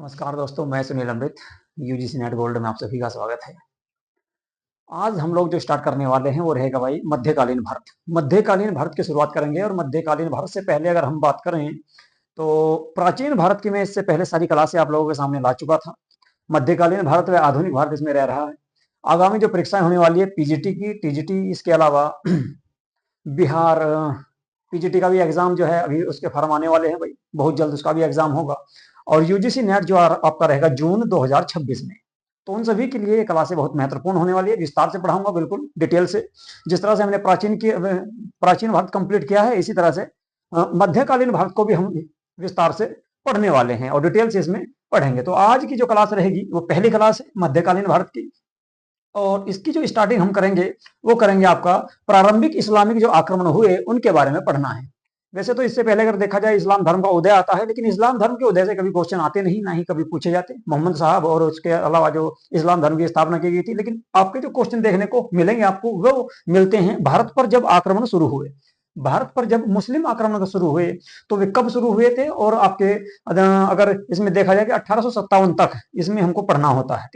नमस्कार दोस्तों, मैं सुनील अमृत। यूजीसी नेट गोल्ड में आप सभी का स्वागत है। आज हम लोग जो स्टार्ट करने वाले हैं वो रहेगा भाई मध्यकालीन भारत। मध्यकालीन भारत की शुरुआत करेंगे और मध्यकालीन भारत से पहले अगर हम बात करें तो प्राचीन भारत की मैं इससे पहले सारी क्लासें आप लोगों के सामने ला चुका था। मध्यकालीन भारत व आधुनिक भारत इसमें रह रहा है। आगामी जो परीक्षाएं होने वाली है पीजीटी की, टीजीटी, इसके अलावा बिहार पीजीटी का भी एग्जाम जो है अभी उसके फॉर्म आने वाले हैं भाई, बहुत जल्द उसका भी एग्जाम होगा। और यूजीसी नेट जो आपका रहेगा जून 2026 में। तो उन सभी के लिए ये क्लासें बहुत महत्वपूर्ण होने वाली है। विस्तार से पढ़ाऊंगा, बिल्कुल डिटेल से। जिस तरह से हमने प्राचीन भारत कंप्लीट किया है, इसी तरह से मध्यकालीन भारत को भी हम विस्तार से पढ़ने वाले हैं और डिटेल से इसमें पढ़ेंगे। तो आज की जो क्लास रहेगी वो पहली क्लास है मध्यकालीन भारत की, और इसकी जो स्टार्टिंग हम करेंगे वो करेंगे आपका प्रारंभिक इस्लामिक जो आक्रमण हुए उनके बारे में पढ़ना है। वैसे तो इससे पहले अगर देखा जाए इस्लाम धर्म का उदय आता है, लेकिन इस्लाम धर्म के उदय से कभी क्वेश्चन आते नहीं, ना ही कभी पूछे जाते। मोहम्मद साहब और उसके अलावा जो इस्लाम धर्म की स्थापना की गई थी, लेकिन आपके जो क्वेश्चन देखने को मिलेंगे आपको वो मिलते हैं भारत पर जब आक्रमण शुरू हुए। भारत पर जब मुस्लिम आक्रमण शुरू हुए तो वे कब शुरू हुए थे, और आपके अगर इसमें देखा जाए कि 1857 तक इसमें हमको पढ़ना होता है।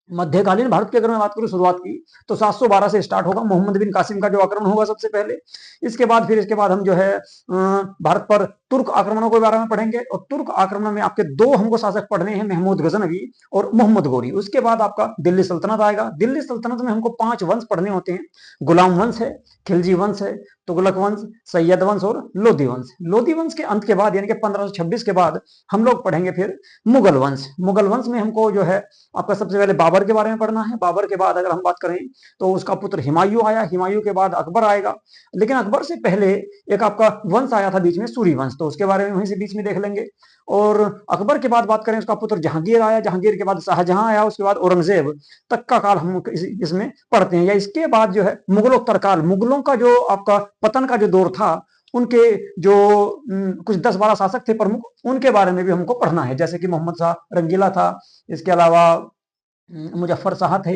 मध्यकालीन भारत की अगर मैं बात करूं शुरुआत की तो 712 से स्टार्ट होगा। मोहम्मद बिन कासिम का जो आक्रमण होगा सबसे पहले। इसके बाद हम जो है भारत पर तुर्क आक्रमणों के बारे में पढ़ेंगे, और तुर्क आक्रमण में आपके दो हमको शासक पढ़ने हैं, महमूद गजनवी और मोहम्मद गोरी। उसके बाद आपका दिल्ली सल्तनत आएगा। दिल्ली सल्तनत में हमको 5 वंश पढ़ने होते हैं। गुलाम वंश है, खिलजी वंश है, तुगलक वंश, सैयद वंश और लोधी वंश। लोधी वंश के अंत के बाद यानी कि 1526 के बाद हम लोग पढ़ेंगे फिर मुगल वंश। मुगल वंश में हमको जो है आपका सबसे पहले बाबर के बारे में पढ़ना है। बाबर के बाद अगर हम बात करें तो उसका पुत्र हुमायूं आया, हुमायूं के बाद अकबर आएगा। लेकिन अकबर से पहले एक आपका वंश आया था बीच में, सूरी वंश, तो उसके बारे में वहीं से बीच में देख लेंगे। और अकबर के बाद बात करें उसका पुत्र जहांगीर आया, जहांगीर के बाद शाहजहां आया, उसके बाद औरंगजेब तक का काल हम इसमें पढ़ते हैं। या इसके बाद जो है मुगलोत्तर काल, मुगलों का जो आपका पतन का जो दौर था, उनके जो कुछ 10-12 शासक थे प्रमुख, उनके बारे में भी हमको पढ़ना है। जैसे कि मोहम्मद शाह रंगीला था, इसके अलावा मुजफ्फर शाह थे,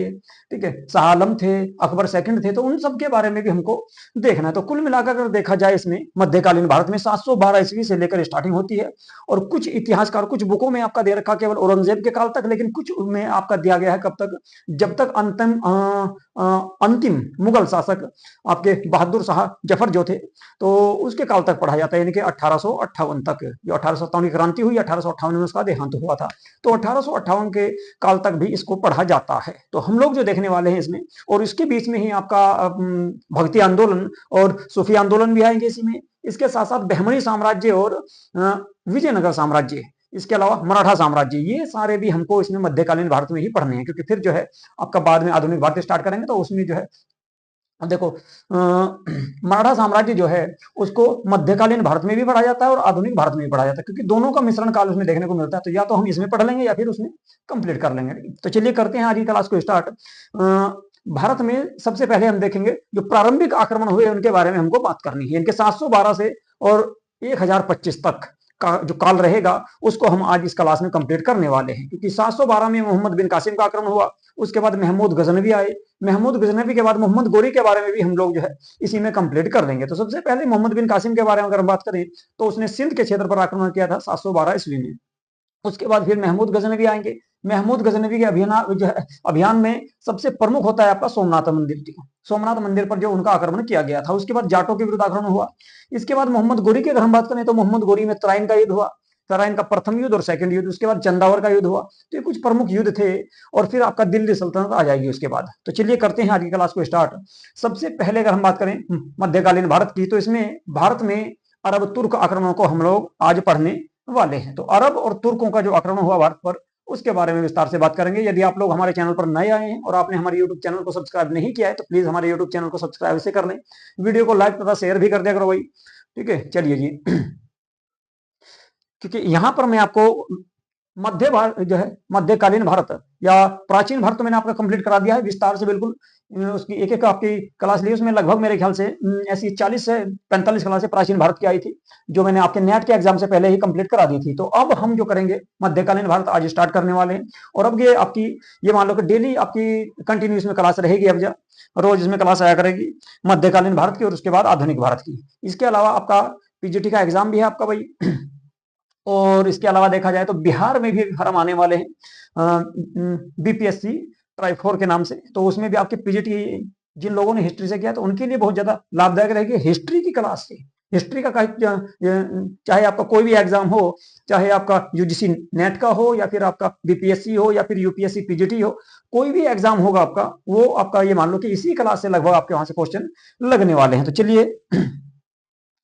ठीक है, शाह आलम थे, अकबर सेकंड थे, तो उन सब के बारे में भी हमको देखना है। तो कुल मिलाकर अगर देखा जाए इसमें मध्यकालीन भारत में 712 ईस्वी से लेकर स्टार्टिंग होती है। और कुछ इतिहासकार, कुछ बुकों में आपका दे रखा केवल औरंगजेब के काल तक, लेकिन कुछ में आपका दिया गया है कब तक, जब तक अंतिम मुगल शासक आपके बहादुर शाह जफर जो थे, तो उसके काल तक पढ़ा जाता है, यानी कि 1858 तक। जो 1857 की क्रांति हुई, 1858 में उसका देहांत हुआ था, तो 1858 के काल तक भी इसको पढ़ा जाता है। तो हम लोग जो देखने वाले हैं इसमें, और इसके बीच में ही आपका भक्ति आंदोलन और सूफी आंदोलन भी आएंगे इसी में। इसके साथ साथ बहमनी साम्राज्य और विजयनगर साम्राज्य, इसके अलावा मराठा साम्राज्य, ये सारे भी हमको इसमें मध्यकालीन भारत में ही पढ़ने हैं, क्योंकि फिर जो है आपका बाद में आधुनिक भारत स्टार्ट करेंगे तो उसमें जो है अब देखो मराठा साम्राज्य जो है उसको मध्यकालीन भारत में भी पढ़ा जाता है और आधुनिक भारत में भी पढ़ा जाता है, क्योंकि दोनों का मिश्रण काल उसमें देखने को मिलता है। तो या तो हम इसमें पढ़ लेंगे या फिर उसमें कंप्लीट कर लेंगे। तो चलिए करते हैं आज की क्लास को स्टार्ट। भारत में सबसे पहले हम देखेंगे जो प्रारंभिक आक्रमण हुए उनके बारे में हमको बात करनी है। इनके 712 से और 1025 तक का जो काल रहेगा उसको हम आज इस क्लास में कंप्लीट करने वाले हैं, क्योंकि 712 में मोहम्मद बिन कासिम का आक्रमण हुआ। उसके बाद महमूद गजनवी आए, महमूद गजनवी के बाद मोहम्मद गोरी के बारे में भी हम लोग जो है इसी में कंप्लीट कर लेंगे। तो सबसे पहले मोहम्मद बिन कासिम के बारे में अगर हम बात करें तो उसने सिंध के क्षेत्र पर आक्रमण किया था 712 ईस्वी में। उसके बाद फिर महमूद गजनवी आएंगे। महमूद गजनवी के अभियान में सबसे प्रमुख होता है आपका सोमनाथ मंदिर। सोमनाथ मंदिर पर जो उनका आक्रमण किया गया था, उसके बाद जाटों के विरुद्ध आक्रमण हुआ। इसके बाद मोहम्मद गोरी की अगर हम बात करें तो मोहम्मद गोरी में तराइन का युद्ध हुआ, तराइन का प्रथम युद्ध और सेकंड युद्ध। उसके बाद चंदावर का युद्ध हुआ। तो ये कुछ प्रमुख युद्ध थे, और फिर आपका दिल्ली सल्तनत आ जाएगी उसके बाद। तो चलिए करते हैं आज की क्लास को स्टार्ट। सबसे पहले अगर हम बात करें मध्यकालीन भारत की, तो इसमें भारत में अरब तुर्क आक्रमणों को हम लोग आज पढ़ने वाले हैं। तो अरब और तुर्कों का जो आक्रमण हुआ भारत पर, उसके बारे में विस्तार से बात करेंगे। यदि आप लोग हमारे चैनल पर नए आए हैं और आपने हमारे यूट्यूब चैनल को सब्सक्राइब नहीं किया है तो प्लीज हमारे यूट्यूब चैनल को सब्सक्राइब से कर लें, वीडियो को लाइक तथा शेयर भी कर दिया करो भाई, ठीक है। चलिए जी क्योंकि यहां पर मैं आपको मध्य भारत जो है मध्यकालीन भारत या प्राचीन भारत तो मैंने आपका कंप्लीट करा दिया है विस्तार से, बिल्कुल। उसकी एक एक आपकी क्लास ली, उसमें लगभग मेरे ख्याल से ऐसी 40 से 45 क्लासें प्राचीन भारत की आई थी, जो मैंने आपके नेट के एग्जाम से पहले ही कंप्लीट करा दी थी। तो अब हम जो करेंगे मध्यकालीन भारत आज स्टार्ट करने वाले हैं। और अब ये आपकी ये मान लो कि डेली आपकी कंटिन्यू इसमें क्लास रहेगी, अब रोज इसमें क्लास आया करेगी मध्यकालीन भारत की और उसके बाद आधुनिक भारत की। इसके अलावा आपका पीजीटी का एग्जाम भी है आपका भाई और इसके अलावा देखा जाए तो बिहार में भी फॉर्म आने वाले हैं बीपीएससी ट्राई 4 के नाम से, तो उसमें भी आपके पीजीटी जिन लोगों ने हिस्ट्री से किया तो उनके लिए बहुत ज्यादा लाभदायक रहेगी हिस्ट्री की क्लास से। हिस्ट्री का चाहे आपका कोई भी एग्जाम हो, चाहे आपका यूजीसी नेट का हो या फिर आपका बीपीएससी हो या फिर यूपीएससी पीजीटी हो, कोई भी एग्जाम होगा आपका, वो आपका ये मान लो कि इसी क्लास से लगभग आपके वहां से क्वेश्चन लगने वाले हैं। तो चलिए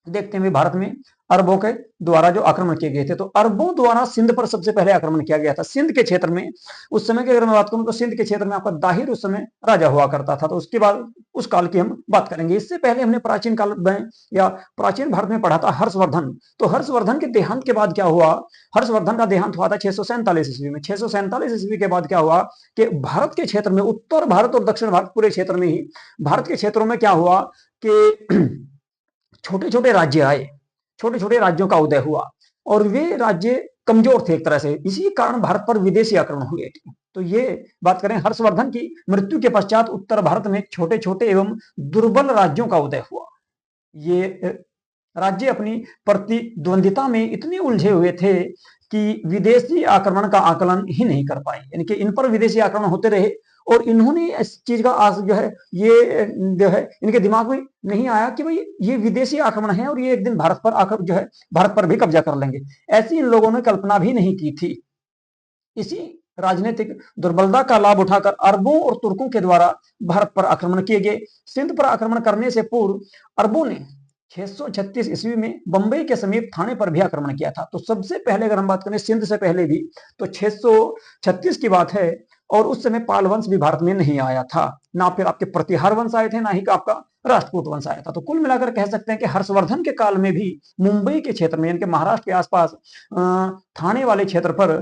देखते हैं भारत में अरबों के द्वारा जो आक्रमण किए गए थे, तो अरबों द्वारा सिंध पर सबसे पहले आक्रमण किया गया था। सिंध के क्षेत्र में उस समय की अगर मैं बात करूं तो सिंध के क्षेत्र में आपका दाहिर उस समय राजा हुआ करता था। तो उसके बाद उस काल की हम बात करेंगे। इससे पहले हमने प्राचीन काल में या प्राचीन भारत में पढ़ा था हर्षवर्धन। तो हर्षवर्धन के देहांत के बाद क्या हुआ, हर्षवर्धन का देहांत हुआ था 647 ईस्वी में। 647 ईस्वी के बाद क्या हुआ कि भारत के क्षेत्र में, उत्तर भारत और दक्षिण भारत पूरे क्षेत्र में ही, भारत के क्षेत्रों में क्या हुआ कि छोटे छोटे राज्य आए, छोटे छोटे राज्यों का उदय हुआ और वे राज्य कमजोर थे एक तरह से, इसी कारण भारत पर विदेशी आक्रमण हुए थे। तो ये बात करें हर्षवर्धन की मृत्यु के पश्चात उत्तर भारत में छोटे छोटे एवं दुर्बल राज्यों का उदय हुआ। ये राज्य अपनी प्रतिद्वंदिता में इतने उलझे हुए थे कि विदेशी आक्रमण का आकलन ही नहीं कर पाए, यानी कि इन पर विदेशी आक्रमण होते रहे और इन्होंने इस चीज का जो है ये जो है इनके दिमाग में नहीं आया कि भाई ये विदेशी आक्रमण है और ये एक दिन भारत पर आकर जो है भारत पर भी कब्जा कर लेंगे। ऐसी इन लोगों ने कल्पना भी नहीं की थी। इसी राजनीतिक दुर्बलता का लाभ उठाकर अरबों और तुर्कों के द्वारा भारत पर आक्रमण किए गए। सिंध पर आक्रमण करने से पूर्व अरबों ने 636 ईस्वी में बंबई के समीप थाने पर भी आक्रमण किया था। तो सबसे पहले अगर हम बात करें सिंध से पहले भी तो 636 की बात है और उस समय पाल वंश भी भारत में नहीं आया था, ना फिर आपके प्रतिहार वंश आए थे, ना ही आपका राष्ट्रकूट वंश आया था। तो कुल मिलाकर कह सकते हैं कि हर्षवर्धन के काल में भी मुंबई के क्षेत्र में, यानी कि महाराष्ट्र के आसपास थाने वाले क्षेत्र पर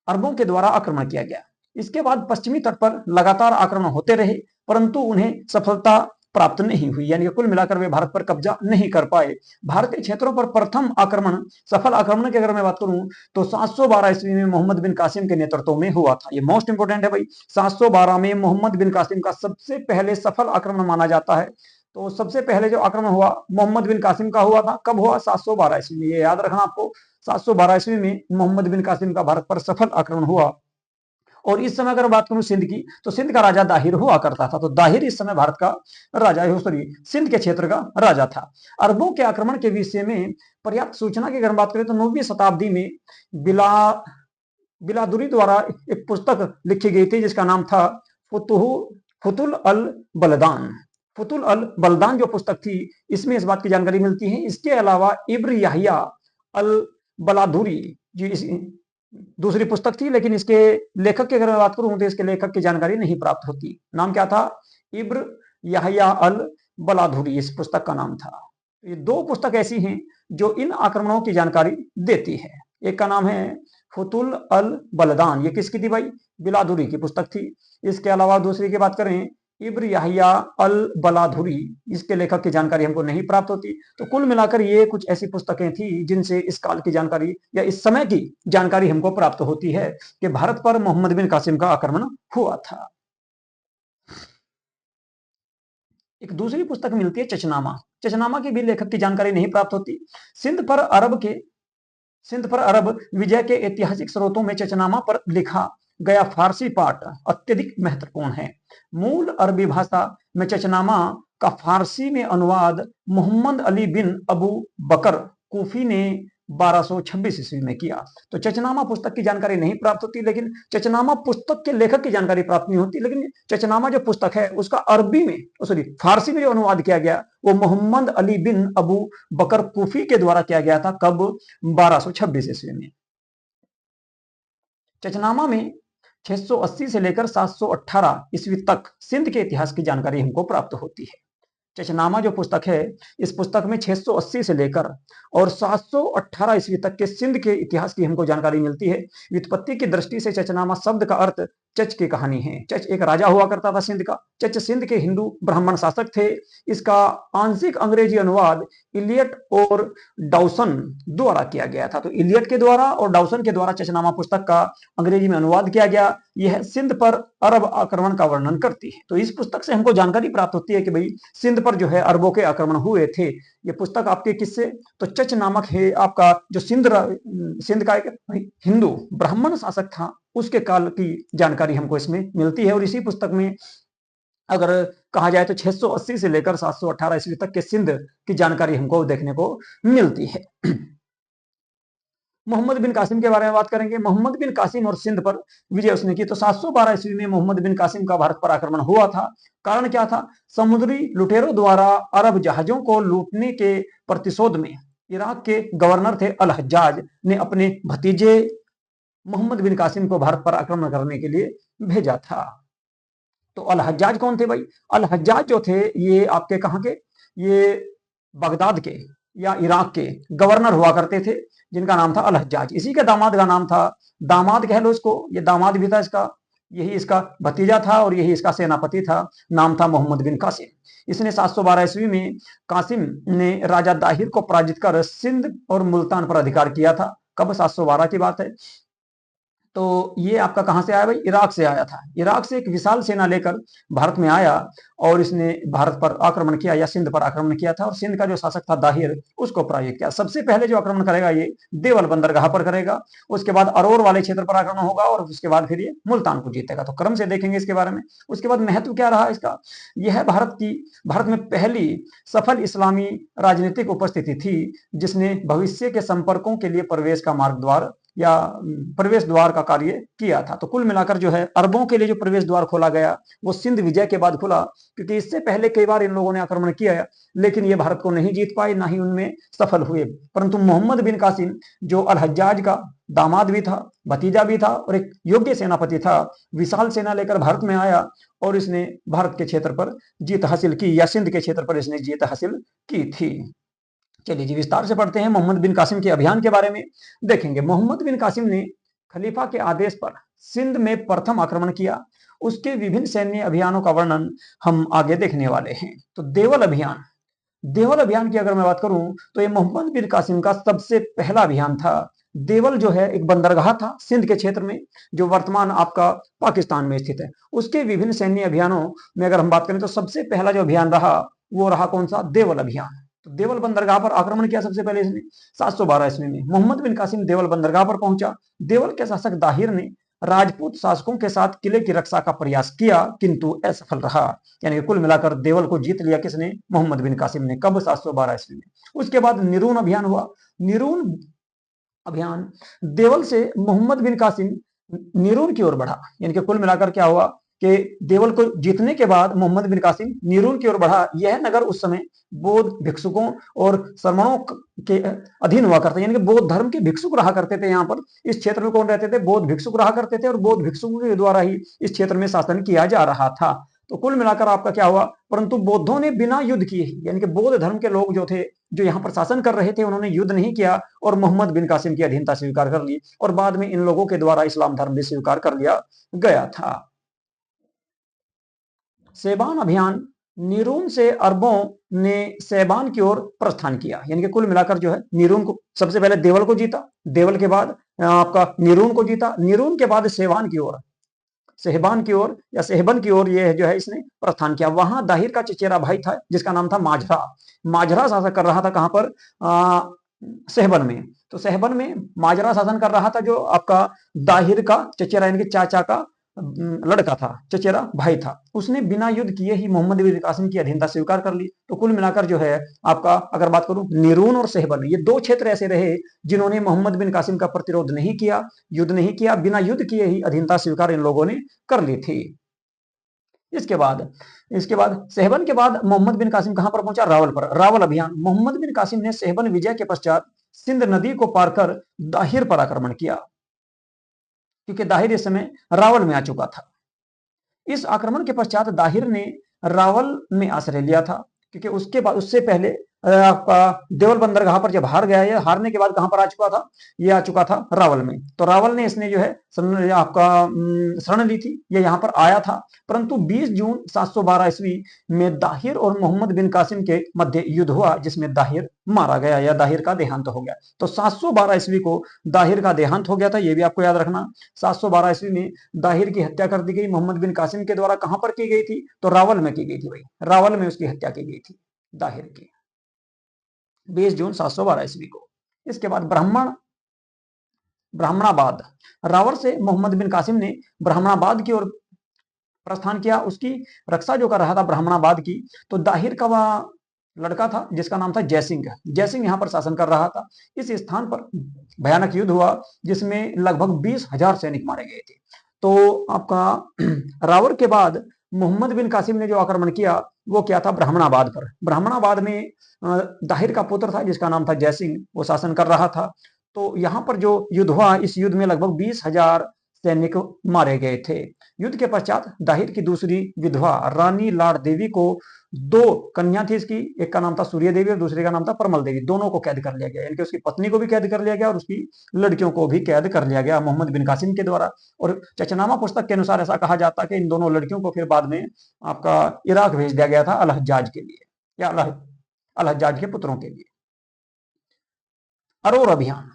अरबों के द्वारा आक्रमण किया गया। इसके बाद पश्चिमी तट पर लगातार आक्रमण होते रहे परंतु उन्हें सफलता प्राप्त नहीं हुई, यानी कुल मिलाकर वे भारत पर कब्जा नहीं कर पाए। भारत के क्षेत्रों पर प्रथम आक्रमण, सफल आक्रमण की अगर मैं बात करूं तो 712 ईस्वी में मोहम्मद बिन कासिम के नेतृत्व में हुआ था। ये मोस्ट इंपोर्टेंट है भाई, 712 में मोहम्मद बिन कासिम का सबसे पहले सफल आक्रमण माना जाता है। तो सबसे पहले जो आक्रमण हुआ मोहम्मद बिन कासिम का हुआ था, कब हुआ, 712 ईस्वी में। ये याद रखना आपको, 712 ईस्वी में मोहम्मद बिन कासिम का भारत पर सफल आक्रमण हुआ। और इस समय अगर बात करूं सिंध की तो सिंध का राजा दाहिर हुआ करता था। तो दाहिर इस समय भारत का राजा, सॉरी सिंध के क्षेत्र का राजा था। अरबों के आक्रमण के विषय में पर्याप्त सूचना की अगर बात करें तो 9वीं शताब्दी में बिलादुरी द्वारा एक पुस्तक लिखी गई थी जिसका नाम था फुतुल अल बलदान। फुतुल अल बलदान जो पुस्तक थी इसमें इस बात की जानकारी मिलती है। इसके अलावा इब्र याहिया अल बलादुरी जी दूसरी पुस्तक थी, लेकिन इसके लेखक की अगर मैं बात करूं तो इसके लेखक की जानकारी नहीं प्राप्त होती। नाम क्या था, इब्र याहिया अल बलादुरी इस पुस्तक का नाम था। ये दो पुस्तक ऐसी हैं जो इन आक्रमणों की जानकारी देती है। एक का नाम है फुतुल अल बलदान, ये किसकी थी भाई, बिलादुरी की पुस्तक थी। इसके अलावा दूसरी की बात करें इब्र याहिया अल बलादुरी, इसके लेखक की जानकारी हमको नहीं प्राप्त होती। तो कुल मिलाकर ये कुछ ऐसी पुस्तकें थी जिनसे इस काल की जानकारी या इस समय की जानकारी हमको प्राप्त होती है कि भारत पर मोहम्मद बिन कासिम का आक्रमण हुआ था। एक दूसरी पुस्तक मिलती है चचनामा। चचनामा की भी लेखक की जानकारी नहीं प्राप्त होती। सिंध पर अरब विजय के ऐतिहासिक स्रोतों में चचनामा पर लिखा गया फारसी पाठ अत्यधिक महत्वपूर्ण है। मूल अरबी भाषा में चचनामा का फारसी में अनुवाद मोहम्मद अली बिन अबू बकर कूफी ने 1226 ईस्वी में किया। तो चचनामा पुस्तक की जानकारी नहीं प्राप्त होती, लेकिन चचनामा पुस्तक के लेखक की जानकारी प्राप्त नहीं होती। लेकिन चचनामा जो पुस्तक है उसका अरबी में, सॉरी फारसी में जो अनुवाद किया गया वो मोहम्मद अली बिन अबू बकर कूफी के द्वारा किया गया था। कब, 1226 ईस्वी में। चचनामा में 680 से लेकर 718 ईस्वी तक सिंध के इतिहास की जानकारी हमको प्राप्त होती है। चचनामा जो पुस्तक है इस पुस्तक में 680 से लेकर और 718 ईस्वी तक के सिंध के इतिहास की हमको जानकारी मिलती है। व्युत्पत्ति की दृष्टि से चचनामा शब्द का अर्थ चच की कहानी है। चच एक राजा हुआ करता था सिंध का। चच सिंध के हिंदू ब्राह्मण शासक थे। इसका आंशिक अंग्रेजी अनुवाद इलियट और डाउसन द्वारा किया गया था। तो इलियट के द्वारा और डाउसन के द्वारा चचनामा पुस्तक का अंग्रेजी में अनुवाद किया गया। यह सिंध पर अरब आक्रमण का वर्णन करती है। तो इस पुस्तक से हमको जानकारी प्राप्त होती है कि भाई सिंध पर जो है अरबों के आक्रमण हुए थे। ये पुस्तक आपके किससे, तो चच नामक है आपका जो सिंध का एक हिंदू ब्राह्मण शासक था, उसके काल की जानकारी हमको इसमें मिलती है। और इसी पुस्तक में अगर कहा जाए तो 680 से लेकर 718 ईस्वी तक के सिंध की जानकारी हमको देखने को मिलती है। मोहम्मद बिन कासिम के बारे में बात करेंगे। मोहम्मद बिन कासिम और सिंध पर विजय उसने की। तो 712 ईस्वी में मोहम्मद बिन कासिम का भारत पर आक्रमण हुआ था। कारण क्या था, समुद्री लुटेरों द्वारा अरब जहाजों को लूटने के प्रतिशोध में इराक के गवर्नर थे अल हज्जाज ने अपने भतीजे मोहम्मद बिन कासिम को भारत पर आक्रमण करने के लिए भेजा था। तो अल हज्जाज कौन थे भाई, अल हज्जाज जो थे ये आपके कहां के, ये बगदाद के या इराक के गवर्नर हुआ करते थे, जिनका नाम था अल हज्जाज। इसी के दामाद का नाम था, दामाद कह लो इसको, ये दामाद भी था इसका, यही इसका भतीजा था और यही इसका सेनापति था, नाम था मोहम्मद बिन कासिम। इसने 712 ईस्वी में कासिम ने राजा दाहिर को पराजित कर सिंध और मुल्तान पर अधिकार किया था। कब, 712 की बात है। तो ये आपका कहां से आया भाई, इराक से आया था। इराक से एक विशाल सेना लेकर भारत में आया और इसने भारत पर आक्रमण किया या सिंध पर आक्रमण किया था। और सिंध का जो शासक था दाहिर, उसको पराजित किया। सबसे पहले जो आक्रमण करेगा ये देवल बंदरगाह पर करेगा, उसके बाद अरोर वाले क्षेत्र पर आक्रमण होगा और उसके बाद फिर ये मुल्तान को जीतेगा। तो क्रम से देखेंगे इसके बारे में। उसके बाद महत्व क्या रहा इसका, यह भारत में पहली सफल इस्लामी राजनीतिक उपस्थिति थी, जिसने भविष्य के संपर्कों के लिए प्रवेश का मार्ग द्वार या प्रवेश द्वार का कार्य किया था। तो कुल मिलाकर जो है अरबों के लिए जो प्रवेश द्वार खोला गया वो सिंध विजय के बाद खुला, क्योंकि इससे पहले कई बार इन लोगों ने आक्रमण किया लेकिन ये भारत को नहीं जीत पाए, ना ही उनमें सफल हुए। परंतु मोहम्मद बिन कासिम जो अल हज्जाज का दामाद भी था, भतीजा भी था और एक योग्य सेनापति था, विशाल सेना लेकर भारत में आया और इसने भारत के क्षेत्र पर जीत हासिल की या सिंध के क्षेत्र पर इसने जीत हासिल की थी। चलिए जी विस्तार से पढ़ते हैं मोहम्मद बिन कासिम के अभियान के बारे में। देखेंगे मोहम्मद बिन कासिम ने खलीफा के आदेश पर सिंध में प्रथम आक्रमण किया। उसके विभिन्न सैन्य अभियानों का वर्णन हम आगे देखने वाले हैं। तो देवल अभियान की अगर मैं बात करूं तो ये मोहम्मद बिन कासिम का सबसे पहला अभियान था। देवल जो है एक बंदरगाह था सिंध के क्षेत्र में, जो वर्तमान आपका पाकिस्तान में स्थित है। उसके विभिन्न सैन्य अभियानों में अगर हम बात करें तो सबसे पहला जो अभियान रहा वो रहा कौन सा, देवल अभियान। तो देवल बंदरगाह पर आक्रमण किया सबसे पहले इसने 712 ईस्वी में। मोहम्मद बिन कासिम देवल बंदरगाह पर पहुंचा। देवल के शासक दाहिर ने राजपूत शासकों के साथ किले की रक्षा का प्रयास किया किंतु असफल रहा। यानी कुल मिलाकर देवल को जीत लिया किसने, मोहम्मद बिन कासिम ने। कब, 712 ईस्वी में। उसके बाद निरून अभियान हुआ। निरून अभियान, देवल से मोहम्मद बिन कासिम निरून की ओर बढ़ा। यानी कि कुल मिलाकर क्या हुआ कि देवल को जीतने के बाद मोहम्मद बिन कासिम निरून की ओर बढ़ा। यह नगर उस समय बौद्ध भिक्षुकों और श्रमणों के अधीन हुआ करता, यानी कि बौद्ध धर्म के भिक्षुक रहा करते थे। यहाँ पर इस क्षेत्र में कौन रहते थे, बौद्ध भिक्षुक रहा करते थे और बौद्ध भिक्षुकों के द्वारा ही इस क्षेत्र में शासन किया जा रहा था। तो कुल मिलाकर आपका क्या हुआ, परंतु बौद्धों ने बिना युद्ध किए, यानी कि बौद्ध धर्म के लोग जो थे जो यहाँ पर शासन कर रहे थे, उन्होंने युद्ध नहीं किया और मोहम्मद बिन कासिम की अधीनता स्वीकार कर ली और बाद में इन लोगों के द्वारा इस्लाम धर्म भी स्वीकार कर लिया गया था। सेबान अभियान, निरून से अरबों ने सेबान की ओर प्रस्थान किया। यानी कि कुल मिलाकर जो है निरून को सबसे पहले देवल को जीता, देवल के बाद आपका निरून को जीता, निरून के बाद सेबान की ओर, सेहबान की ओर या सेहबन की ओर ये जो है इसने प्रस्थान किया। वहां दाहिर का चचेरा भाई था जिसका नाम था माजरा। माजरा शासन कर रहा था कहां पर, सेहबन में। तो सेहबन में माजरा शासन कर रहा था, जो आपका दाहिर का चचेरा यानी कि चाचा का लड़का था, चचेरा भाई था। उसने बिना युद्ध किए ही मोहम्मद बिन कासिम की अधीनता स्वीकार कर ली। तो कुल मिलाकर जो है आपका अगर बात करूं, निरून और सेहबन ये दो क्षेत्र ऐसे रहे जिन्होंने मोहम्मद बिन कासिम का प्रतिरोध नहीं किया, युद्ध नहीं किया, बिना युद्ध किए ही अधीनता स्वीकार इन लोगों ने कर ली थी। इसके बाद सेहबन के बाद मोहम्मद बिन कासिम कहां पर पहुंचा, रावल पर। रावल अभियान, मोहम्मद बिन कासिम ने सेहबन विजय के पश्चात सिंध नदी को पार कर दाहिर पर आक्रमण किया, क्योंकि दाहिर इस समय रावल में आ चुका था। इस आक्रमण के पश्चात दाहिर ने रावल में आश्रय लिया था, क्योंकि उसके बाद उससे पहले आपका देवल बंदरगाह पर जब हार गया, ये हारने के बाद कहां पर आ चुका था, ये आ चुका था रावल में। तो रावल ने इसने जो है आपका शरण ली थी, ये यहाँ पर आया था। परंतु 20 जून 712 ईस्वी में दाहिर और मोहम्मद बिन कासिम के मध्य युद्ध हुआ, जिसमें दाहिर मारा गया या दाहिर का देहांत हो गया। तो 712 ईस्वी को दाहिर का देहांत हो गया था, ये भी आपको याद रखना। 712 ईस्वी में दाहिर की हत्या कर दी गई मोहम्मद बिन कासिम के द्वारा। कहां पर की गई थी, तो रावल में की गई थी भाई, रावल में उसकी हत्या की गई थी दाहिर की, 20 जून 712 ईस्वी को। इसके बाद ब्राह्मणाबाद, रावल से मोहम्मद बिन कासिम ने ब्राह्मणाबाद की ओर प्रस्थान किया। उसकी रक्षा जो कर रहा था ब्राह्मणाबाद की, तो दाहिर का वह लड़का था जिसका नाम था जयसिंह। जयसिंह यहाँ पर शासन कर रहा था। इस स्थान पर भयानक युद्ध हुआ, जिसमें लगभग 20,000 सैनिक मारे गए थे। तो आपका रावल के बाद मोहम्मद बिन कासिम ने जो आक्रमण किया वो क्या था, ब्राह्मणाबाद पर। ब्राह्मणाबाद में दाहिर का पुत्र था जिसका नाम था जयसिंह, वो शासन कर रहा था। तो यहाँ पर जो युद्ध हुआ, इस युद्ध में लगभग 20,000 सैनिक मारे गए थे। युद्ध के पश्चात दाहिर की दूसरी विधवा रानी लाड़ देवी को, 2 कन्या थी इसकी, एक का नाम था सूर्य देवी और दूसरे का नाम था परमल देवी, दोनों को कैद कर लिया गया। यानी कि उसकी पत्नी को भी कैद कर लिया गया और उसकी लड़कियों को भी कैद कर लिया गया मोहम्मद बिन कासिम के द्वारा। और चचनामा पुस्तक के अनुसार ऐसा कहा जाता है कि इन दोनों लड़कियों को फिर बाद में आपका इराक भेज दिया गया था अल-हज्जाज के लिए, या अल-हज्जाज के पुत्रों के लिए। अरोर अभियान,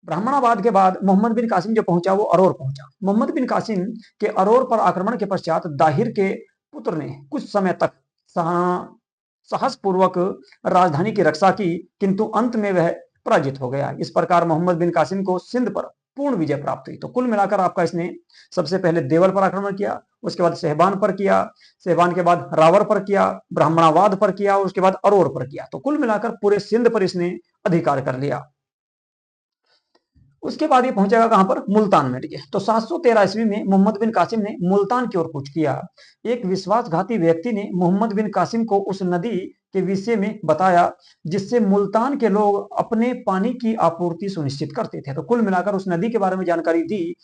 ब्राह्मणाबाद के बाद मोहम्मद बिन कासिम जो पहुंचा वो अरोर पहुंचा। मोहम्मद बिन कासिम के अरोर पर आक्रमण के पश्चात दाहिर के पुत्र ने कुछ समय तक साहस पूर्वक राजधानी की रक्षा की, किंतु अंत में वह पराजित हो गया। इस प्रकार मोहम्मद बिन कासिम को सिंध पर पूर्ण विजय प्राप्त हुई। तो कुल मिलाकर आपका इसने सबसे पहले देवल पर आक्रमण किया, उसके बाद सहबान पर किया, सहबान के बाद रावर पर किया, ब्राह्मणाबाद पर किया और उसके बाद अरोर पर किया। तो कुल मिलाकर पूरे सिंध पर इसने अधिकार कर लिया। उसके बाद ये पहुंचेगा कहां पर, मुल्तान में। ठीक है, तो 713 ईस्वी में मोहम्मद बिन कासिम ने मुल्तान की ओर कूच किया। एक विश्वासघाती व्यक्ति ने मोहम्मद बिन कासिम को उस नदी के विषय में बताया जिससे मुल्तान के लोग अपने पानी की आपूर्ति सुनिश्चित करते थे। तो कुल मिलाकर उस नदी के बारे में जानकारी दी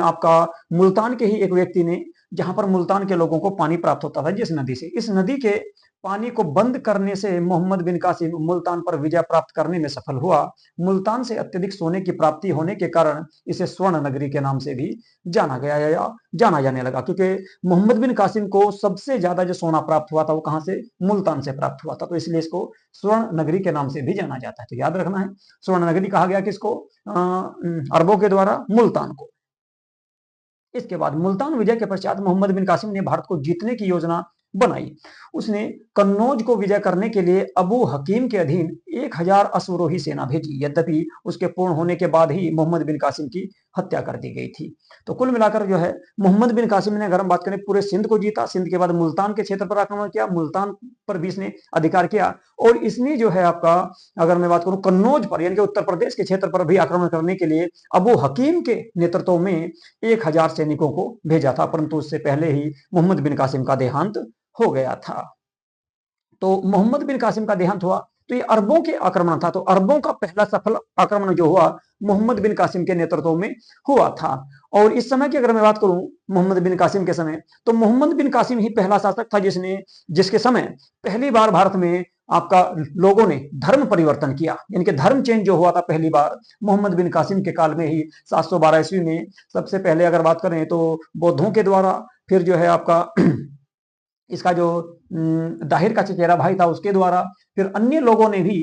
आपका मुल्तान के ही एक व्यक्ति ने, जहां पर मुल्तान के लोगों को पानी प्राप्त होता था जिस नदी से। इस नदी के पानी को बंद करने से मोहम्मद बिन कासिम मुल्तान पर विजय प्राप्त करने में सफल हुआ। मुल्तान से अत्यधिक सोने की प्राप्ति होने के कारण इसे स्वर्ण नगरी के नाम से भी जाना गया या जाना जाने लगा, क्योंकि मोहम्मद बिन कासिम को सबसे ज्यादा जो सोना प्राप्त हुआ था वो कहां से, मुल्तान से प्राप्त हुआ था। तो इसलिए इसको स्वर्ण नगरी के नाम से भी जाना जाता है। तो याद रखना है, स्वर्ण नगरी कहा गया किसको, अरबों के द्वारा मुल्तान को। इसके बाद मुल्तान विजय के पश्चात मोहम्मद बिन कासिम ने भारत को जीतने की योजना बनाई। उसने कन्नौज को विजय करने के लिए अबू हकीम के अधीन 1000 अश्वरोही सेना भेजी। यद्यपि उसके पूर्ण होने के बाद ही मोहम्मद बिन कासिम की हत्या कर दी गई थी। तो कुल मिलाकर जो है मोहम्मद बिन कासिम ने, अगर हम बात करें, पूरे सिंध को जीता। सिंध के बाद मुल्तान के क्षेत्र पर आक्रमण किया, मुल्तान पर भी इसने अधिकार किया। और इसने जो है आपका, अगर मैं बात करूं कन्नौज पर, यानी कि उत्तर प्रदेश के क्षेत्र पर भी आक्रमण करने के लिए अबू हकीम के नेतृत्व में 1000 सैनिकों को भेजा था। परंतु उससे पहले ही मोहम्मद बिन कासिम का देहांत हो गया था। तो मोहम्मद बिन कासिम का देहांत हुआ, तो ये अरबों के आक्रमण था। तो अरबों का पहला सफल आक्रमण जो हुआ मोहम्मद बिन कासिम के नेतृत्व में हुआ था। और इस समय की अगर मैं बात करूं मोहम्मद बिन कासिम के समय, तो मोहम्मद बिन कासिम ही पहला शासक था जिसके समय पहली बार भारत में आपका लोगों ने धर्म परिवर्तन किया। यानी कि धर्म चेंज जो हुआ था पहली बार मोहम्मद बिन कासिम के काल में ही, 712 ईस्वी में। सबसे पहले अगर बात करें तो बौद्धों के द्वारा, फिर जो है आपका इसका जो दाहिर का चचेरा भाई था उसके द्वारा, फिर अन्य लोगों ने भी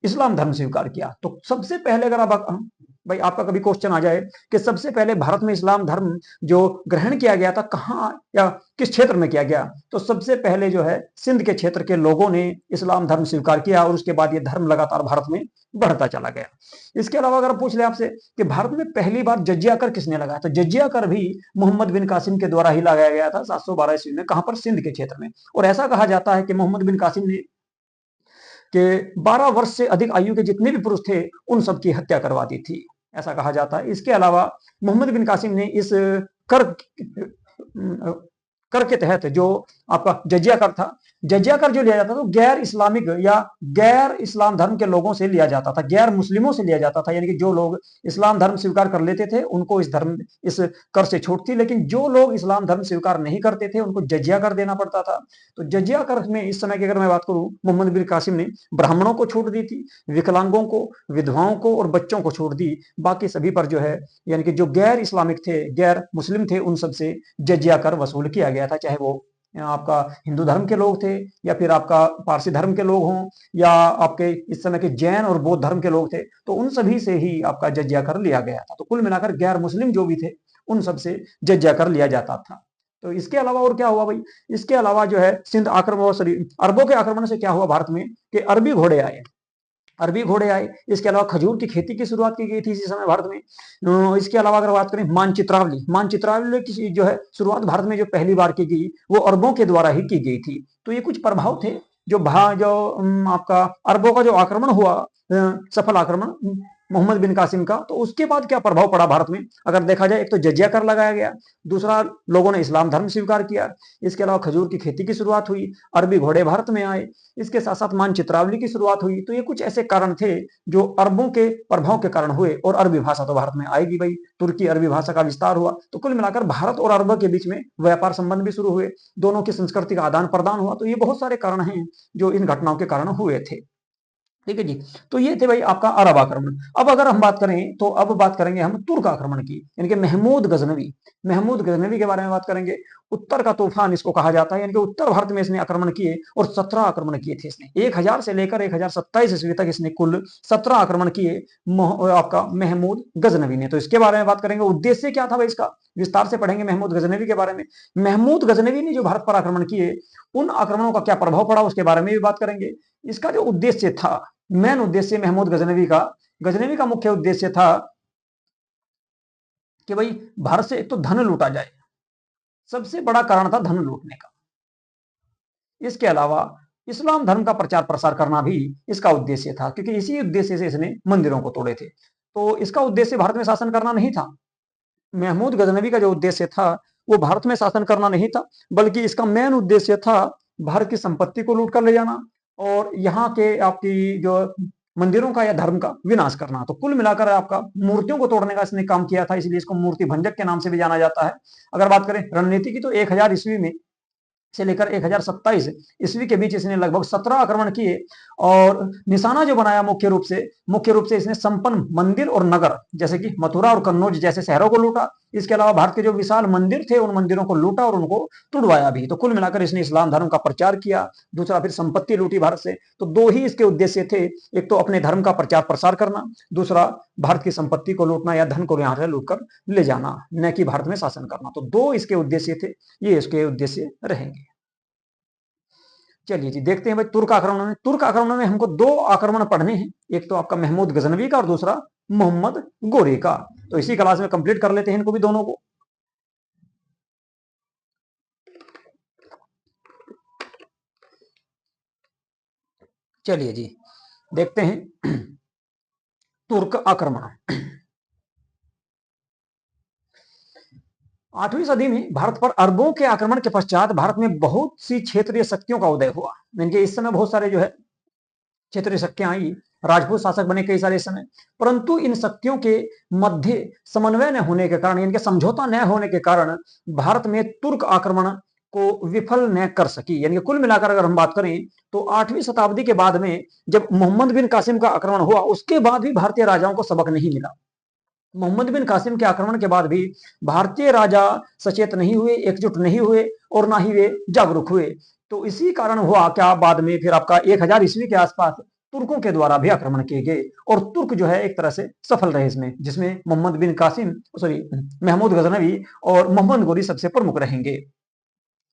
इस्लाम धर्म स्वीकार किया। तो सबसे पहले अगर आप भाई आपका कभी क्वेश्चन आ जाए कि सबसे पहले भारत में इस्लाम धर्म जो ग्रहण किया गया था कहाँ या किस क्षेत्र में किया गया, तो सबसे पहले जो है सिंध के क्षेत्र के लोगों ने इस्लाम धर्म स्वीकार किया और उसके बाद ये धर्म लगातार भारत में बढ़ता चला गया। इसके अलावा अगर पूछ ले आपसे कि भारत में पहली बार जजिया कर किसने लगाया, तो जजिया कर भी मोहम्मद बिन कासिम के द्वारा ही लगाया गया था 712 ईस्वी में। कहां पर, सिंध के क्षेत्र में। और ऐसा कहा जाता है कि मोहम्मद बिन कासिम ने के 12 वर्ष से अधिक आयु के जितने भी पुरुष थे उन सबकी हत्या करवा दी थी, ऐसा कहा जाता है। इसके अलावा मोहम्मद बिन कासिम ने इस कर कर के तहत जो आपका जजिया कर था, जजिया कर जो लिया जाता था तो गैर इस्लामिक या गैर इस्लाम धर्म के लोगों से लिया जाता था, गैर मुस्लिमों से लिया जाता था। यानी कि जो लोग इस्लाम धर्म स्वीकार कर लेते थे उनको इस कर से छूट थी, लेकिन जो लोग इस्लाम धर्म स्वीकार नहीं करते थे उनको जजिया कर देना पड़ता था। तो जजिया कर में इस समय की अगर मैं बात करूं, मोहम्मद बिन कासिम ने ब्राह्मणों को छूट दी थी, विकलांगों को, विधवाओं को और बच्चों को छूट दी। बाकी सभी पर जो है यानी कि जो गैर इस्लामिक थे, गैर मुस्लिम थे, उन सबसे जजिया कर वसूल किया गया था, चाहे वो आपका हिंदू धर्म के लोग थे या फिर आपका पारसी धर्म के लोग हों या आपके इस समय के जैन और बौद्ध धर्म के लोग थे, तो उन सभी से ही आपका जजिया कर लिया गया था। तो कुल मिलाकर गैर मुस्लिम जो भी थे उन सबसे जजिया कर लिया जाता था। तो इसके अलावा और क्या हुआ भाई, इसके अलावा जो है सिंध आक्रमण, सॉरी अरबों के आक्रमण से क्या हुआ भारत में कि अरबी घोड़े आए, अरबी घोड़े आए। इसके अलावा खजूर की खेती की शुरुआत की गई थी इसी समय भारत में। इसके अलावा अगर बात करें मानचित्रावली, मानचित्रावली की जो है शुरुआत भारत में जो पहली बार की गई वो अरबों के द्वारा ही की गई थी। तो ये कुछ प्रभाव थे जो आपका अरबों का जो आक्रमण हुआ, सफल आक्रमण मोहम्मद बिन कासिम का, तो उसके बाद क्या प्रभाव पड़ा भारत में अगर देखा जाए, एक तो जजिया कर लगाया गया, दूसरा लोगों ने इस्लाम धर्म स्वीकार किया, इसके अलावा खजूर की खेती की शुरुआत हुई, अरबी घोड़े भारत में आए, इसके साथ साथ मानचित्रावली की शुरुआत हुई। तो ये कुछ ऐसे कारण थे जो अरबों के प्रभाव के कारण हुए। और अरबी भाषा तो भारत में आएगी भाई, तुर्की अरबी भाषा का विस्तार हुआ। तो कुल मिलाकर भारत और अरब के बीच में व्यापार संबंध भी शुरू हुए, दोनों की संस्कृति का आदान प्रदान हुआ। तो ये बहुत सारे कारण हैं जो इन घटनाओं के कारण हुए थे। ठीक है जी, तो ये थे भाई आपका अरब आक्रमण। अब अगर हम बात करें तो अब बात करेंगे हम तुर्क आक्रमण की, यानी कि महमूद गजनवी, महमूद गजनवी के बारे में बात करेंगे। उत्तर का तूफान इसको कहा जाता है, यानी कि उत्तर भारत में इसने आक्रमण किए और 17 आक्रमण किए थे इसने। 1000 से लेकर 1027 ईस्वी तक इसने कुल 17 आक्रमण किए आपका महमूद गजनवी ने। तो इसके बारे में बात करेंगे, उद्देश्य क्या था भाई इसका, विस्तार से पढ़ेंगे महमूद गजनवी के बारे में। महमूद गजनवी ने जो भारत पर आक्रमण किए उन आक्रमणों का क्या प्रभाव पड़ा उसके बारे में भी बात करेंगे। इसका जो उद्देश्य था, मेन उद्देश्य महमूद गजनवी का मुख्य उद्देश्य था कि भाई भारत से एक तो धन लूटा जाए, सबसे बड़ा कारण था धन लूटने का। इसके अलावा इस्लाम धर्म का प्रचार प्रसार करना भी इसका उद्देश्य था, क्योंकि इसी उद्देश्य से इसने मंदिरों को तोड़े थे। तो इसका उद्देश्य भारत में शासन करना नहीं था। महमूद गजनवी का जो उद्देश्य था वो भारत में शासन करना नहीं था, बल्कि इसका मेन उद्देश्य था भारत की संपत्ति को लूट कर ले जाना और यहाँ के आपकी जो मंदिरों का या धर्म का विनाश करना। तो कुल मिलाकर आपका मूर्तियों को तोड़ने का इसने काम किया था, इसलिए इसको मूर्ति भंजक के नाम से भी जाना जाता है। अगर बात करें रणनीति की तो 1000 ईस्वी में से लेकर 1027 ईस्वी के बीच इसने लगभग 17 आक्रमण किए और निशाना जो बनाया मुख्य रूप से इसने संपन्न मंदिर और नगर जैसे कि मथुरा और कन्नौज जैसे शहरों को लूटा। इसके अलावा भारत के जो विशाल मंदिर थे उन मंदिरों को लूटा और उनको तुड़वाया भी। तो कुल मिलाकर इसने इस्लाम धर्म का प्रचार किया, दूसरा फिर संपत्ति लूटी भारत से। तो दो ही इसके उद्देश्य थे, एक तो अपने धर्म का प्रचार प्रसार करना, दूसरा भारत की संपत्ति को लूटना या धन को यहाँ से लूट कर ले जाना, न कि भारत में शासन करना। तो दो इसके उद्देश्य थे, ये इसके उद्देश्य रहेंगे। चलिए जी देखते हैं भाई तुर्क आक्रमण में। तुर्क आक्रमण में हमको दो आक्रमण पढ़ने हैं, एक तो आपका महमूद गजनवी का और दूसरा मोहम्मद गोरी का। तो इसी क्लास में कंप्लीट कर लेते हैं इनको भी दोनों को। चलिए जी देखते हैं तुर्क आक्रमण। 8वीं सदी में भारत पर अरबों के आक्रमण के पश्चात भारत में बहुत सी क्षेत्रीय शक्तियों का उदय हुआ। यानी इस समय बहुत सारे जो है क्षेत्रीय शक्तियां आई, राजपूत शासक बने कई सारे इस समय, परंतु इन शक्तियों के मध्य समन्वय न होने के कारण, इनके समझौता न होने के कारण भारत में तुर्क आक्रमण को विफल न कर सकी। यानी कुल मिलाकर अगर हम बात करें तो 8वीं शताब्दी के बाद में जब मोहम्मद बिन कासिम का आक्रमण हुआ उसके बाद भी भारतीय राजाओं को सबक नहीं मिला। मोहम्मद बिन कासिम के आक्रमण के बाद भी भारतीय राजा सचेत नहीं हुए, एकजुट नहीं हुए और ना ही वे जागरूक हुए। तो इसी कारण हुआ क्या, बाद में फिर आपका 1000 ईस्वी के आसपास तुर्कों के द्वारा भी आक्रमण किए गए और तुर्क जो है एक तरह से सफल रहे इसमें, जिसमें मोहम्मद बिन कासिम सॉरी महमूद गजनवी और मोहम्मद गोरी सबसे प्रमुख रहेंगे।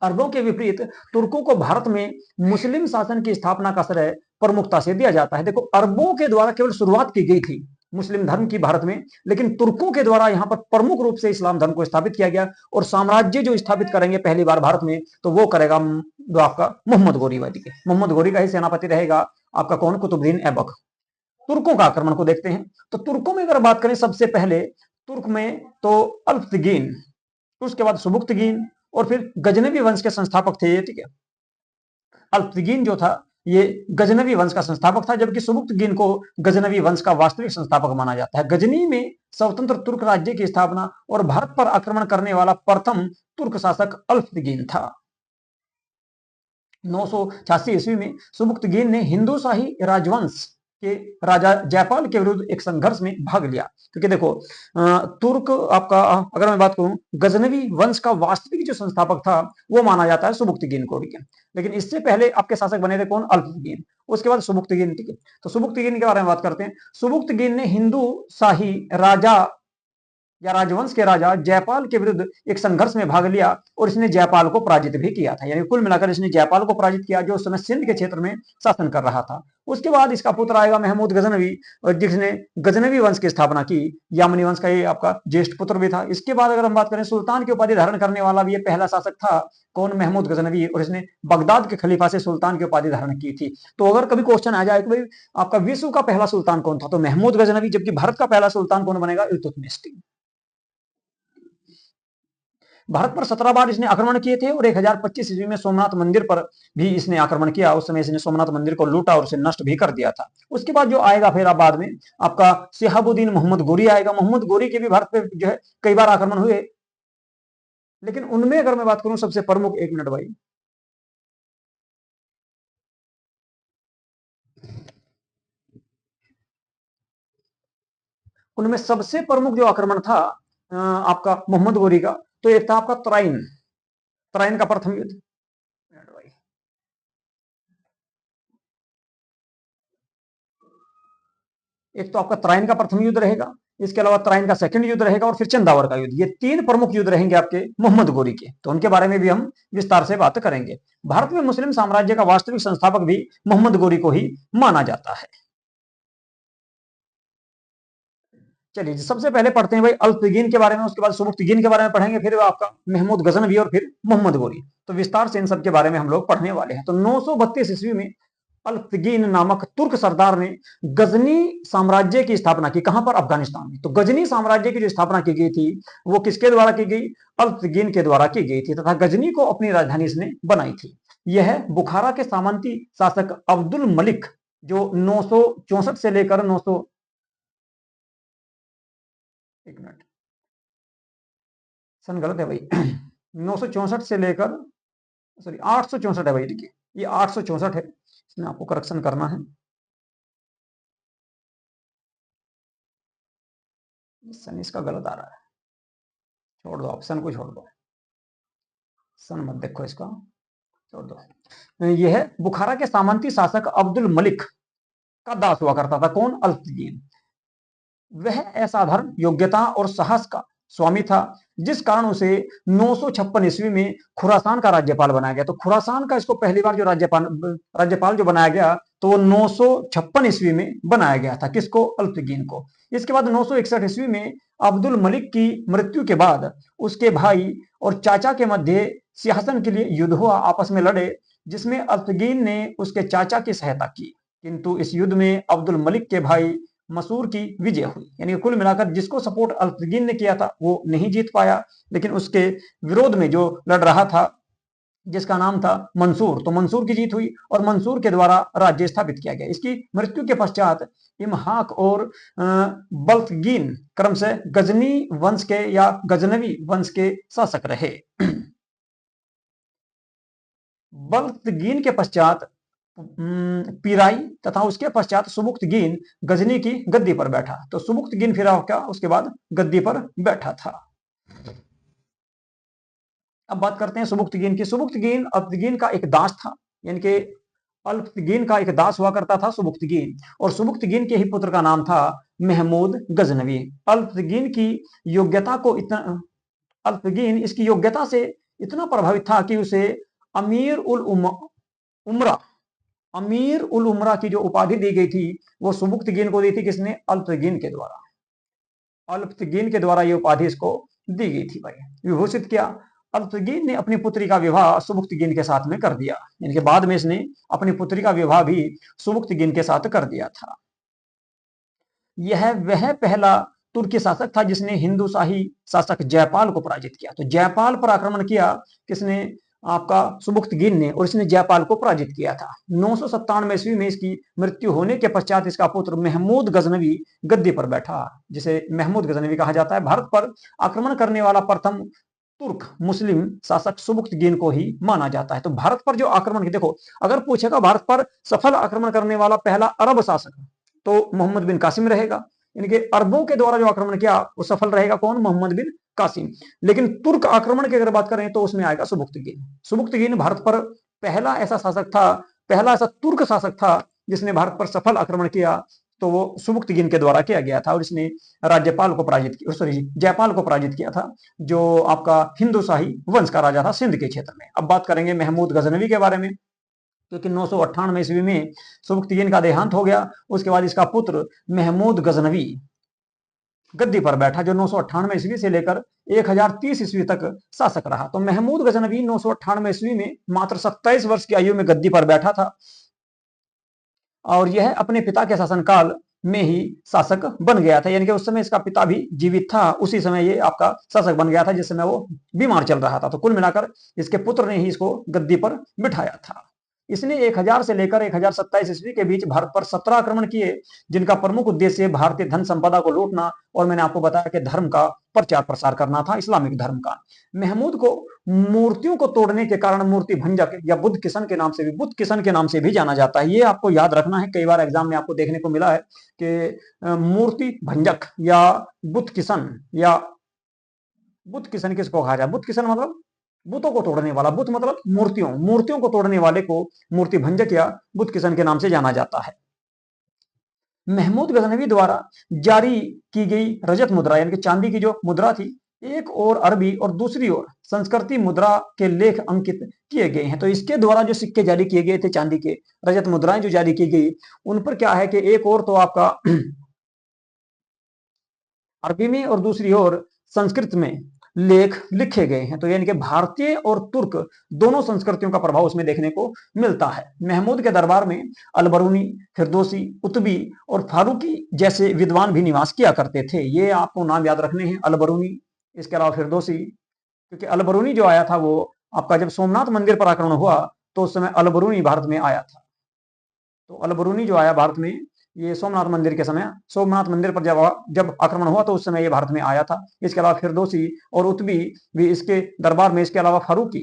अरबों के विपरीत तुर्कों को भारत में मुस्लिम शासन की स्थापना का श्रेय प्रमुखता से दिया जाता है। देखो अरबों के द्वारा केवल शुरुआत की गई थी मुस्लिम धर्म की भारत में, लेकिन तुर्कों के द्वारा यहाँ पर प्रमुख रूप से इस्लाम धर्म को स्थापित किया गया और साम्राज्य जो स्थापित करेंगे पहली बार भारत में तो वो करेगा जो आपका मोहम्मद गोरी वादी। मोहम्मद गोरी का ही सेनापति रहेगा आपका कौन, कुतुबुद्दीन ऐबक। तुर्कों का आक्रमण को देखते हैं तो तुर्कों में अगर बात करें सबसे पहले तुर्क में तो अल्पतगीन, उसके बाद सुबुक्तगीन और फिर गजनवी वंश के संस्थापक थे ये, ठीक है। अल्पतगीन जो था ये गजनवी वंश का संस्थापक था, जबकि सुबुक्तगीन को गजनवी वंश का वास्तविक संस्थापक माना जाता है। गजनी में स्वतंत्र तुर्क राज्य की स्थापना और भारत पर आक्रमण करने वाला प्रथम तुर्क शासक अल्पतगीन था। 986 ईस्वी में सुबुक्तगीन ने हिंदू शाही राजवंश के राजा जयपाल के विरुद्ध एक संघर्ष में भाग लिया। क्योंकि देखो तुर्क आपका, अगर मैं बात करूं, गजनवी वंश का वास्तविक जो संस्थापक था वो माना जाता है सुबुक्तगीन को, ठीक है। लेकिन इससे पहले आपके शासक बने थे कौन? अल्पतगीन, उसके बाद सुबुक्तगीन, ठीक है। तो सुबुक्तगीन के बारे में बात करते हैं। सुबुक्तगीन ने हिंदू शाही राजा या राजवंश के राजा जयपाल के विरुद्ध एक संघर्ष में भाग लिया और इसने जयपाल को पराजित भी किया था। यानी कुल मिलाकर इसने जयपाल को पराजित किया, जो उस समय सिंध के क्षेत्र में शासन कर रहा था। उसके बाद इसका पुत्र आएगा महमूद गजनवी, जिसने गजनवी वंश की स्थापना की। यामनी वंश का ये आपका ज्येष्ठ पुत्र भी था। इसके बाद अगर हम बात करें, सुल्तान की उपाधि धारण करने वाला भी ये पहला शासक था। कौन? महमूद गजनवी, और इसने बगदाद के खलीफा से सुल्तान की उपाधि धारण की थी। तो अगर कभी क्वेश्चन आ जाए कि भाई आपका विश्व का पहला सुल्तान कौन था, तो महमूद गजनवी, जबकि भारत का पहला सुल्तान कौन बनेगा? इल्तुतमिश। भारत पर 17 बार इसने आक्रमण किए थे और 1025 ईस्वी में सोमनाथ मंदिर पर भी इसने आक्रमण किया। उस समय इसने सोमनाथ मंदिर को लूटा और उसे नष्ट भी कर दिया था। उसके बाद जो आएगा फिर अब बाद में आपका शिहाबुद्दीन मोहम्मद गोरी आएगा। मोहम्मद गोरी के भी भारत पे जो है कई बार आक्रमण हुए, लेकिन उनमें अगर मैं बात करूं सबसे प्रमुख, एक मिनट भाई, उनमें सबसे प्रमुख जो आक्रमण था आपका मोहम्मद गोरी का, तो एक था आपका तराइन, तराइन का प्रथम युद्ध। एक तो आपका तराइन का प्रथम युद्ध रहेगा, इसके अलावा तराइन का सेकंड युद्ध रहेगा, और फिर चंदावर का युद्ध। ये तीन प्रमुख युद्ध रहेंगे आपके मोहम्मद गोरी के, तो उनके बारे में भी हम विस्तार से बात करेंगे। भारत में मुस्लिम साम्राज्य का वास्तविक संस्थापक भी मोहम्मद गोरी को ही माना जाता है। चलिए सबसे पहले पढ़ते हैं भाई अल्पतगीन के बारे में, उसके बाद सुबुक्तगीन के बारे में पढ़ेंगे, फिर आपका महमूद गजनवी और फिर मोहम्मद गोरी। तो विस्तार से इन सब के बारे में हम लोग पढ़ने वाले हैं। तो 932 ईस्वी में अल्पतगीन नामक तुर्क सरदार ने गजनी साम्राज्य की स्थापना की। कहां पर? अफगानिस्तान में। तो गजनी साम्राज्य की जो स्थापना की गई थी वो किसके द्वारा की गई? अल्पतगीन के द्वारा की गई थी, तथा गजनी को अपनी राजधानी इसने बनाई थी। यह बुखारा के सामंती शासक अब्दुल मलिक, जो 964 से लेकर 900, एक मिनट, सन गलत है भाई 964 से लेकर, सॉरी 864 है भाई, देखिए ये 864 है, इसमें आपको करेक्शन करना है। सन इसका गलत आ रहा है, छोड़ दो, ऑप्शन को छोड़ दो, सन मत देखो इसका, छोड़ दो। यह है बुखारा के सामंती शासक अब्दुल मलिक का दास हुआ करता था। कौन? अल्पतगीन। वह असाधारण योग्यता और साहस का स्वामी था, जिस कारण उसे 956 ईस्वी में खुरासान का राज्यपाल बनाया गया। तो खुरासान का इसको पहली बार जो राज्यपाल जो बनाया गया, तो वो 956 ईस्वी में बनाया गया था। किसको? अल्पतगीन को। इसके बाद 961 ईस्वी में अब्दुल मलिक की मृत्यु के बाद उसके भाई और चाचा के मध्य सिंहासन के लिए युद्ध हुआ, आपस में लड़े, जिसमें अल्पतगीन ने उसके चाचा की सहायता की। किंतु इस युद्ध में अब्दुल मलिक के भाई मसूर की विजय हुई। यानी कुल मिलाकर जिसको सपोर्ट अल्पतगीन ने किया था वो नहीं जीत पाया, लेकिन उसके विरोध में जो लड़ रहा था जिसका नाम था मंसूर, तो मंसूर की जीत हुई और मंसूर के द्वारा राज्य स्थापित किया गया। इसकी मृत्यु के पश्चात इमहाक और बल्तगीन क्रम से गजनी वंश के या गजनवी वंश के शासक रहे। बल्तगीन के पश्चात पीराई तथा उसके पश्चात सुबुक्तगीन गजनी की गद्दी पर बैठा। तो सुबुक्तगीन फिर क्या उसके बाद गद्दी पर बैठा था। अब बात करते हैं सुबुक्तगीन की। सुबुक्तगीन अल्पतगीन का एक दास था, यानी कि अल्पतगीन का एक दास हुआ करता था सुबुक्तगीन, और सुबुक्तगीन के ही पुत्र का नाम था महमूद गजनवी। अल्पतगीन की योग्यता को इतना अल्पतगीन इसकी योग्यता से इतना प्रभावित था कि उसे अमीर उल उमरा अमीर उल उमरा की जो उपाधि दी गई थी वो सुबुक्तगीन को दी थी। किसने? अल्पतगीन के द्वारा। अल्पतगीन के द्वारा ये उपाधि इसको दी गई थी भाई, विभूषित किया। अल्पतगीन ने अपनी पुत्री का विवाह सुबुक्तगीन के साथ में कर दिया, यानी कि बाद में इसने अपनी पुत्री का विवाह भी सुबुक्तगीन के साथ कर दिया था। यह वह पहला तुर्की शासक था जिसने हिंदू शाही शासक जयपाल को पराजित किया। तो जयपाल पर आक्रमण किया किसने, आपका सुबुक्तगिन ने, और इसने जयपाल को पराजित किया था। 997 ईस्वी में इसकी मृत्यु होने के पश्चात इसका पुत्र महमूद गजनवी गद्दी पर बैठा, जिसे महमूद गजनवी कहा जाता है। भारत पर आक्रमण करने वाला प्रथम तुर्क मुस्लिम शासक सुबुक्तगिन को ही माना जाता है। तो भारत पर जो आक्रमण, देखो अगर पूछेगा भारत पर सफल आक्रमण करने वाला पहला अरब शासक, तो मोहम्मद बिन कासिम रहेगा। यानी कि अरबों के द्वारा जो आक्रमण किया वो सफल रहेगा कौन, मोहम्मद बिन कासिम। लेकिन तुर्क आक्रमण की अगर बात करें तो उसमें आएगा सुबुक्तगिन। सुबुक्तगिन भारत पर पहला ऐसा शासक था, पहला ऐसा तुर्क शासक था जिसने भारत पर सफल आक्रमण किया, तो वो सुबुक्तगिन के द्वारा किया गया था, और इसने राज्यपाल को पराजित किया, सॉरी जयपाल को पराजित किया था, जो आपका हिंदू शाही वंश का राजा था सिंध के क्षेत्र में। अब बात करेंगे महमूद गजनवी के बारे में, क्योंकि 998 ईस्वी में सुबुक्तगिन का देहांत हो गया। उसके बाद इसका पुत्र महमूद गजनवी गद्दी पर बैठा, जो 998 ईस्वी से लेकर 1030 ईस्वी तक शासक रहा। तो महमूद गजनवी 998 ईस्वी में मात्र 27 वर्ष की आयु में गद्दी पर बैठा था, और यह अपने पिता के शासनकाल में ही शासक बन गया था। यानी कि उस समय इसका पिता भी जीवित था, उसी समय ये आपका शासक बन गया था जिस समय वो बीमार चल रहा था। तो कुल मिलाकर इसके पुत्र ने ही इसको गद्दी पर बिठाया था। इसने 1000 से लेकर 1027 ईस्वी के बीच भारत पर 17 आक्रमण किए, जिनका प्रमुख उद्देश्य भारतीय धन संपदा को लूटना, और मैंने आपको बताया कि धर्म का प्रचार प्रसार करना था, इस्लामिक धर्म का। महमूद को मूर्तियों को तोड़ने के कारण मूर्ति भंजक या बुद्ध किशन के नाम से भी, बुद्ध किशन के नाम से भी जाना जाता है। ये आपको याद रखना है, कई बार एग्जाम में आपको देखने को मिला है कि मूर्ति भंजक या बुद्ध किशन, या बुद्ध किशन किसको कहा जाए, बुद्ध किशन मतलब बुतों को तोड़ने वाला, बुत मतलब मूर्तियों, मूर्तियों को तोड़ने वाले को मूर्ति भंजक या बुत किशन के नाम से जाना जाता है। महमूद गजनवी द्वारा जारी की गई रजत मुद्रा, यानी कि चांदी की जो मुद्रा थी, एक और अरबी और दूसरी ओर संस्कृति मुद्रा के लेख अंकित किए गए हैं। तो इसके द्वारा जो सिक्के जारी किए गए थे, चांदी के रजत मुद्राएं जो जारी की गई, उन पर क्या है कि एक और तो आपका अरबी में और दूसरी ओर संस्कृत में लेख लिखे गए हैं। तो यानी कि भारतीय और तुर्क दोनों संस्कृतियों का प्रभाव उसमें देखने को मिलता है। महमूद के दरबार में अलबरूनी, फिरदौसी, उतबी और फारूकी जैसे विद्वान भी निवास किया करते थे। ये आपको नाम याद रखने हैं, अलबरूनी, इसके अलावा फिरदौसी, क्योंकि अलबरूनी जो आया था वो आपका जब सोमनाथ मंदिर पर आक्रमण हुआ तो उस समय अलबरूनी भारत में आया था। तो अलबरूनी जो आया भारत में, ये सोमनाथ मंदिर के समय, सोमनाथ मंदिर पर जब आक्रमण हुआ तो उस समय ये भारत में आया था। इसके अलावा फिरदौसी और उतबी भी इसके दरबार में, इसके अलावा फारूकी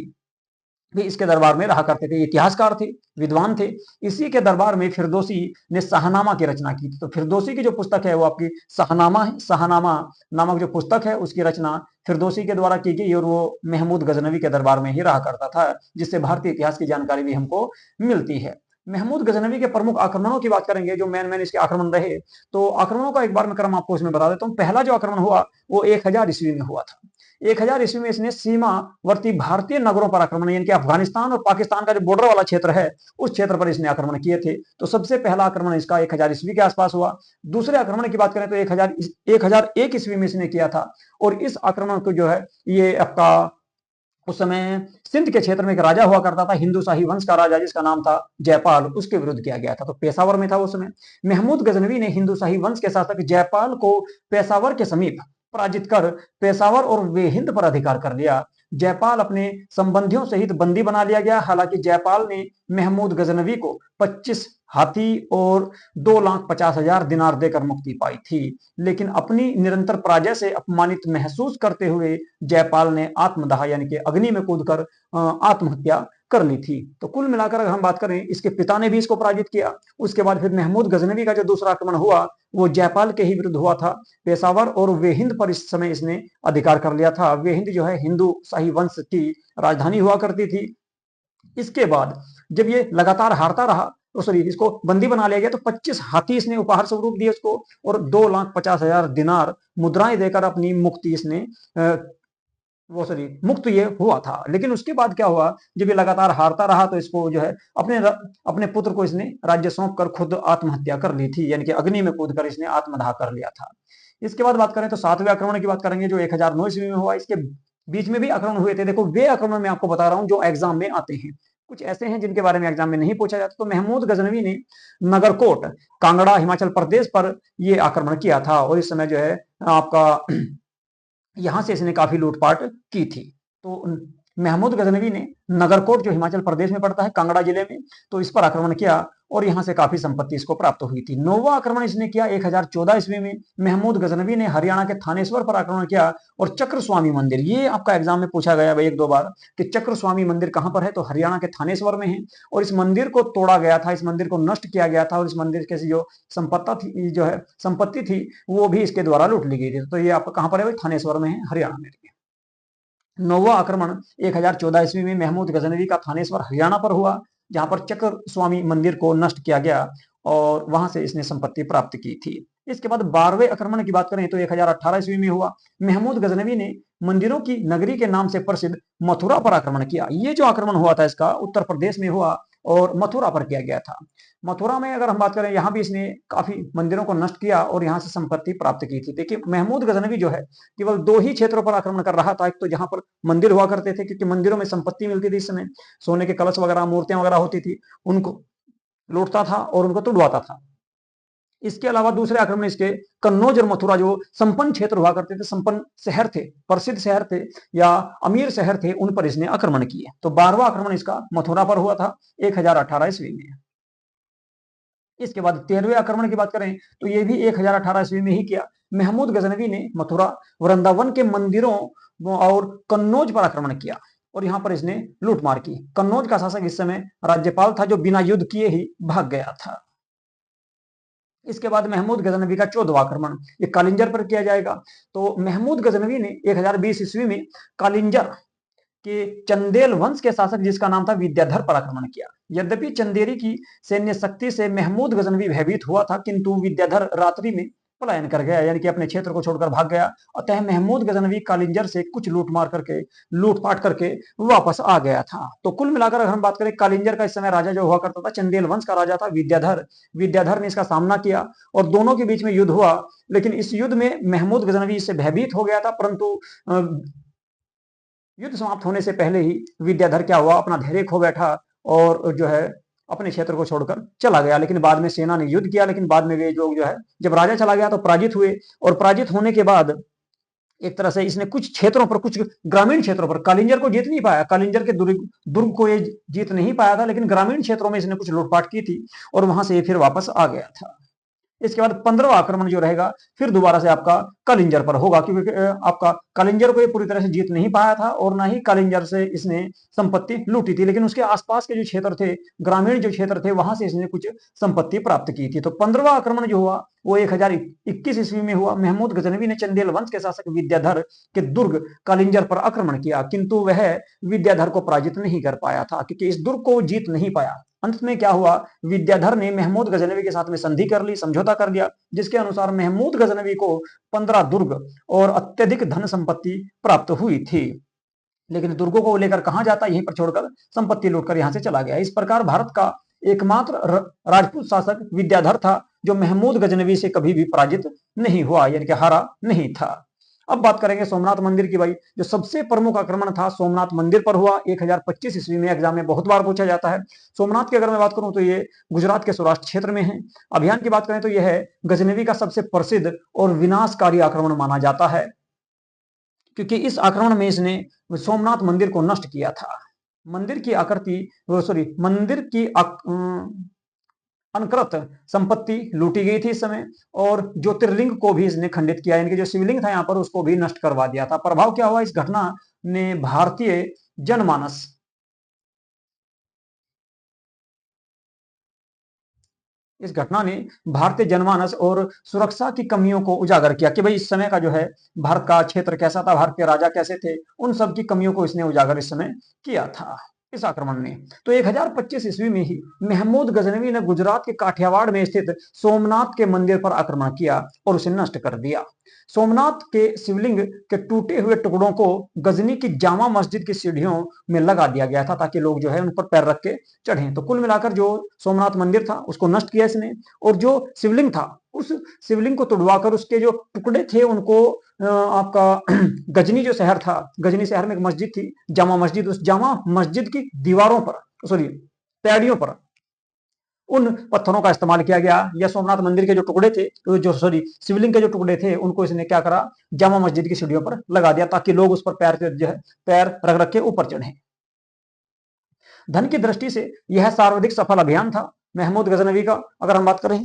भी इसके दरबार में रहा करते थे, इतिहासकार थे, विद्वान थे। इसी के दरबार में फिरदौसी ने शाहनामा की रचना की थी। तो फिरदौसी की जो पुस्तक है वो आपकी शाहनामा है। शाहनामा नामक जो पुस्तक है उसकी रचना फिरदौसी के द्वारा की गई, और वो महमूद गजनवी के दरबार में ही रहा करता था, जिससे भारतीय इतिहास की जानकारी भी हमको मिलती है। महमूद गजनवी के प्रमुख आक्रमणों की बात करेंगे, जो मेन इसके आक्रमण रहे, तो आक्रमणों का एक बार मैं क्रम आपको इसमें बता देता हूँ। पहला जो आक्रमण हुआ वो 1000 ईस्वी में हुआ था। 1000 ईस्वी में इसने सीमावर्ती भारतीय नगरों पर आक्रमण, यानी कि अफगानिस्तान और पाकिस्तान का जो बॉर्डर वाला क्षेत्र है उस क्षेत्र पर इसने आक्रमण किए थे। तो सबसे पहला आक्रमण इसका 1000 ईस्वी के आसपास हुआ। दूसरे आक्रमण की बात करें तो 1001 ईस्वी में इसने किया था, और इस आक्रमण को जो है ये आपका उस समय सिंध के क्षेत्र में एक राजा हुआ करता था, हिंदू शाही वंश का राजा, जिसका नाम था जयपाल, उसके विरुद्ध किया गया था। तो पेशावर में था उस समय। महमूद गजनवी ने हिंदू शाही वंश के शासक जयपाल को पेशावर के समीप पराजित कर पेशावर और वेहिंद पर अधिकार कर लिया। जयपाल अपने संबंधियों सहित बंदी बना लिया गया। हालांकि जयपाल ने महमूद गजनवी को 25 हाथी और 2,50,000 दिनार देकर मुक्ति पाई थी, लेकिन अपनी निरंतर पराजय से अपमानित महसूस करते हुए जयपाल ने आत्मदाह, यानी कि अग्नि में कूदकर आत्महत्या कर ली थी। तो कुल मिलाकर अगर हम बात करें, इसके पिता ने भी इसको पराजित किया। उसके बाद फिर महमूद गजनवी का जो दूसरा आक्रमण हुआ वो जयपाल के ही विरुद्ध हुआ था। पेशावर और वेहिंद पर इस समय इसने अधिकार कर लिया था। वेहिंद जो है हिंदू शाही वंश की राजधानी हुआ करती थी। इसके बाद जब ये लगातार हारता रहा तो सॉरी इसको बंदी बना लिया गया, तो 25 हाथी इसने उपहार स्वरूप दिए उसको, और 2,50,000 दिनार मुद्राएं देकर अपनी मुक्ति इसने मुक्त ये हुआ था। लेकिन उसके बाद क्या हुआ, जब ये लगातार हारता रहा तो इसको जो है अपने पुत्र को इसने राज्य सौंप कर खुद आत्महत्या कर ली थी, यानी कि अग्नि में कूदकर इसने आत्मदाह कर लिया था। इसके बाद बात करें तो 7वें आक्रमण की बात करेंगे, जो 1009 ईस्वी में हुआ। इसके बीच में भी आक्रमण हुए थे। देखो वे आक्रमण मैं आपको बता रहा हूं जो एग्जाम में आते हैं। कुछ ऐसे हैं जिनके बारे में एग्जाम में नहीं पूछा जाता। तो महमूद गजनवी ने नगरकोट, कांगड़ा, हिमाचल प्रदेश पर ये आक्रमण किया था और इस समय जो है आपका यहां से इसने काफी लूटपाट की थी। तो महमूद गजनवी ने नगरकोट, जो हिमाचल प्रदेश में पड़ता है, कांगड़ा जिले में, तो इस पर आक्रमण किया और यहां से काफी संपत्ति इसको प्राप्त हुई थी। नौवां आक्रमण इसने किया 1014 ईस्वी में। महमूद गजनवी ने हरियाणा के थानेश्वर पर आक्रमण किया और चक्र स्वामी मंदिर, ये आपका एग्जाम में पूछा गया एक दो बार कि चक्र स्वामी मंदिर कहां पर है, तो हरियाणा के थानेश्वर में है। और इस मंदिर को तोड़ा गया था, इस मंदिर को नष्ट किया गया था और इस मंदिर की जो संपत्ति थी वो भी इसके द्वारा लूट ली गई थी। तो ये आपका कहां पर है, थानेश्वर में है, हरियाणा में। नौवां आक्रमण 1014 ईस्वी में महमूद गजनवी का थानेश्वर हरियाणा पर हुआ, जहां पर चक्र स्वामी मंदिर को नष्ट किया गया और वहां से इसने संपत्ति प्राप्त की थी। इसके बाद 12वें आक्रमण की बात करें तो 1018 ईस्वी में हुआ। महमूद गजनवी ने मंदिरों की नगरी के नाम से प्रसिद्ध मथुरा पर आक्रमण किया। ये जो आक्रमण हुआ था इसका उत्तर प्रदेश में हुआ और मथुरा पर किया गया था। मथुरा में अगर हम बात करें, यहाँ भी इसने काफी मंदिरों को नष्ट किया और यहाँ से संपत्ति प्राप्त की थी। देखिए महमूद गजनवी जो है केवल दो ही क्षेत्रों पर आक्रमण कर रहा था। एक तो जहां पर मंदिर हुआ करते थे, क्योंकि मंदिरों में संपत्ति मिलती थी, इस समय सोने के कलश वगैरह, मूर्तियां वगैरह होती थी, उनको लूटता था और उनको तुड़वाता था। इसके अलावा दूसरे आक्रमण इसके कन्नौज और मथुरा, जो संपन्न क्षेत्र हुआ करते थे, संपन्न शहर थे, प्रसिद्ध शहर थे या अमीर शहर थे, उन पर इसने आक्रमण किए। तो 12वां आक्रमण इसका मथुरा पर हुआ था 1018 ईस्वी में। इसके बाद 13वें आक्रमण की बात करें तो ये भी 1018 ईस्वी में ही किया। महमूद गजनवी ने मथुरा, वृंदावन के मंदिरों और कन्नौज पर आक्रमण किया और यहाँ पर इसने लूटमार की। कन्नौज का शासक इस समय राज्यपाल था, जो बिना युद्ध किए ही भाग गया था। इसके बाद महमूद गजनवी का 14वां आक्रमण ये कालिंजर पर किया जाएगा। तो महमूद गजनवी ने 1020 ईस्वी में कालिंजर के चंदेल वंश के शासक, जिसका नाम था विद्याधर, पर आक्रमण किया। यद्यपि चंदेरी की सैन्य शक्ति से महमूद गजनवी भयभीत हुआ था, किंतु विद्याधर रात्रि में पलायन कर गया, यानी कि अपने क्षेत्र को छोड़कर भाग गया। अतः महमूद गजनवी कालिंजर से कुछ लूटपाट करके वापस आ गया था। तो कुल मिलाकर अगर हम बात करें, कालिंजर का इस समय राजा जो हुआ करता था, चंदेल वंश का राजा था विद्याधर। विद्याधर ने इसका सामना किया और दोनों के बीच में युद्ध हुआ, लेकिन इस युद्ध में महमूद गजनवी इससे भयभीत हो गया था। परंतु युद्ध समाप्त होने से पहले ही विद्याधर क्या हुआ, अपना धैर्य खो बैठा और जो है अपने क्षेत्र को छोड़कर चला गया। लेकिन बाद में सेना ने युद्ध किया, लेकिन बाद में वे जो है जब राजा चला गया तो पराजित हुए और पराजित होने के बाद एक तरह से इसने कुछ क्षेत्रों पर, कुछ ग्रामीण क्षेत्रों पर, कालिंजर को जीत नहीं पाया, कालिंजर के दुर्ग को ये जीत नहीं पाया था, लेकिन ग्रामीण क्षेत्रों में इसने कुछ लूटपाट की थी और वहां से ये फिर वापस आ गया था। इसके बाद 15वां आक्रमण जो रहेगा फिर दोबारा से आपका कालिंजर पर होगा, क्योंकि आपका कालिंजर को ये पूरी तरह से जीत नहीं पाया था और ना ही कालिंजर से इसने संपत्ति लूटी थी, लेकिन उसके आसपास के जो क्षेत्र थे, ग्रामीण जो क्षेत्र थे, वहां से इसने कुछ संपत्ति प्राप्त की थी। तो 15वां आक्रमण जो हुआ वो 1021 ईस्वी में हुआ। महमूद गजनवी ने चंदेल वंश के शासक विद्याधर के दुर्ग कालिंजर पर आक्रमण किया, किंतु वह विद्याधर को पराजित नहीं कर पाया था, क्योंकि इस दुर्ग को वो जीत नहीं पाया। अंत में क्या हुआ, विद्याधर ने महमूद गजनवी के साथ में संधि कर ली, समझौता कर लिया, जिसके अनुसार महमूद गजनवी को 15 दुर्ग और अत्यधिक धन संपत्ति प्राप्त हुई थी। लेकिन दुर्गों को लेकर कहां जाता, यहीं पर छोड़कर संपत्ति लूटकर यहां से चला गया। इस प्रकार भारत का एकमात्र राजपूत शासक विद्याधर था, जो महमूद गजनवी से कभी भी पराजित नहीं हुआ, यानी कि हारा नहीं था। अब बात करेंगे सोमनाथ मंदिर की। भाई जो सबसे प्रमुख आक्रमण था सोमनाथ मंदिर पर हुआ 1025 ईस्वी में। एग्जाम में बहुत बार पूछा जाता है। सोमनाथ की अगर मैं बात करूं तो ये गुजरात के सौराष्ट्र क्षेत्र में है। अभियान की बात करें तो यह है गजनवी का सबसे प्रसिद्ध और विनाशकारी आक्रमण माना जाता है, क्योंकि इस आक्रमण में इसने सोमनाथ मंदिर को नष्ट किया था। मंदिर की अनकृत संपत्ति लूटी गई थी इस समय, और ज्योतिर्लिंग को भी इसने खंडित किया, यानी कि जो शिवलिंग था यहाँ पर उसको भी नष्ट करवा दिया था। प्रभाव क्या हुआ इस घटना ने, भारतीय जनमानस इस घटना ने भारतीय जनमानस और सुरक्षा की कमियों को उजागर किया कि भाई इस समय का जो है भारत का क्षेत्र कैसा था, भारत के राजा कैसे थे, उन सब की कमियों को इसने उजागर इस समय किया था इस आक्रमण ने। तो 1025 ईस्वी में ही महमूद गजनवी ने गुजरात के काठियावाड़ में स्थित सोमनाथ के मंदिर पर आक्रमण किया और उसे नष्ट कर दिया। सोमनाथ के शिवलिंग के टूटे हुए टुकड़ों को गजनी की जामा मस्जिद की सीढ़ियों में लगा दिया गया था, ताकि लोग जो है उन पर पैर रख के चढ़ें। तो कुल मिलाकर जो सोमनाथ मंदिर था उसको नष्ट किया इसने, और जो शिवलिंग था उस शिवलिंग को तुड़वाकर उसके जो टुकड़े थे उनको आपका गजनी जो शहर था, गजनी शहर में एक मस्जिद थी जामा मस्जिद, उस जामा मस्जिद की दीवारों पर सॉरी पैड़ियों पर उन पत्थरों का इस्तेमाल किया गया। या सोमनाथ मंदिर के जो टुकड़े थे, जो सॉरी शिवलिंग के जो टुकड़े थे, उनको इसने क्या करा, जामा मस्जिद की सीढ़ियों पर लगा दिया ताकि लोग उस पर पैर जो है पैर रख रख के ऊपर चढ़े। धन की दृष्टि से यह सर्वाधिक सफल अभियान था महमूद गजनवी का। अगर हम बात करें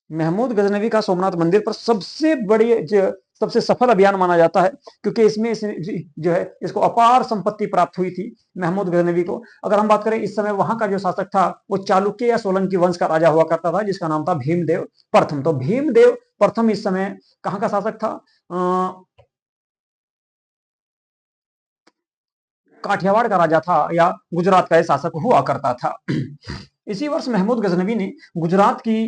महमूद गजनवी का सोमनाथ मंदिर पर सबसे बड़ी सबसे सफल अभियान माना जाता है, क्योंकि इसमें जो है इसको अपार संपत्ति प्राप्त हुई थी महमूद गजनवी को। अगर हम बात करें इस समय वहां का जो शासक था वो चालुक्य या सोलंकी वंश का राजा हुआ करता था, जिसका नाम था भीमदेव प्रथम। तो भीमदेव प्रथम इस समय कहां का शासक था, काठियावाड़ का राजा था या गुजरात का शासक हुआ करता था। इसी वर्ष महमूद गजनवी ने गुजरात की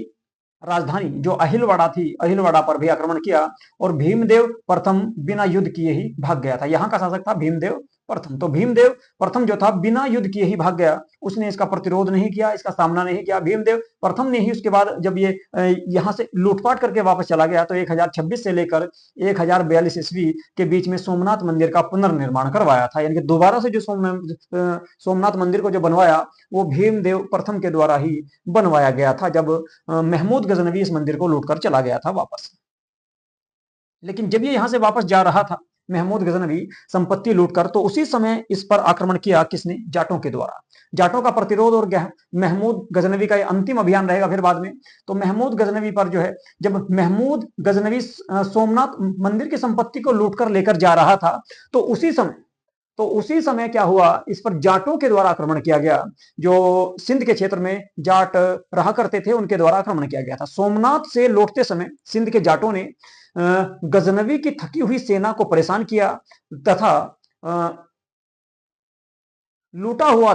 राजधानी जो अहिलवाड़ा थी, अहिलवाड़ा पर भी आक्रमण किया और भीमदेव प्रथम बिना युद्ध किए ही भाग गया था। यहाँ का शासक था भीमदेव प्रथम। तो भीमदेव प्रथम जो था बिना युद्ध किए ही भाग गया, उसने इसका प्रतिरोध नहीं किया, इसका सामना नहीं किया। भीमदेव प्रथम ने ही उसके बाद जब ये यहाँ से लूटपाट करके वापस चला गया तो 1026 से लेकर 1042 ईस्वी के बीच में सोमनाथ मंदिर का पुनर्निर्माण करवाया था। यानी कि दोबारा से जो सोमनाथ मंदिर को जो बनवाया वो भीमदेव प्रथम के द्वारा ही बनवाया गया था, जब महमूद गजनवी इस मंदिर को लूटकर चला गया था वापस। लेकिन जब ये यहां से वापस जा रहा था महमूद गजनवी संपत्ति लूटकर, तो उसी समय इस पर आक्रमण किया किसने, जाटों के द्वारा। जाटों का प्रतिरोध और महमूद गजनवी का अंतिम अभियान रहेगा फिर बाद में। तो महमूद गजनवी पर जो है, जब महमूद गजनवी सोमनाथ मंदिर की संपत्ति को लूटकर लेकर जा रहा था तो उसी समय क्या हुआ, इस पर जाटों के द्वारा आक्रमण किया गया। जो सिंध के क्षेत्र में जाट रहा करते थे उनके द्वारा आक्रमण किया गया था। सोमनाथ से लौटते समय सिंध के जाटों ने गजनवी की थकी हुई सेना को परेशान किया तथा लूटा हुआ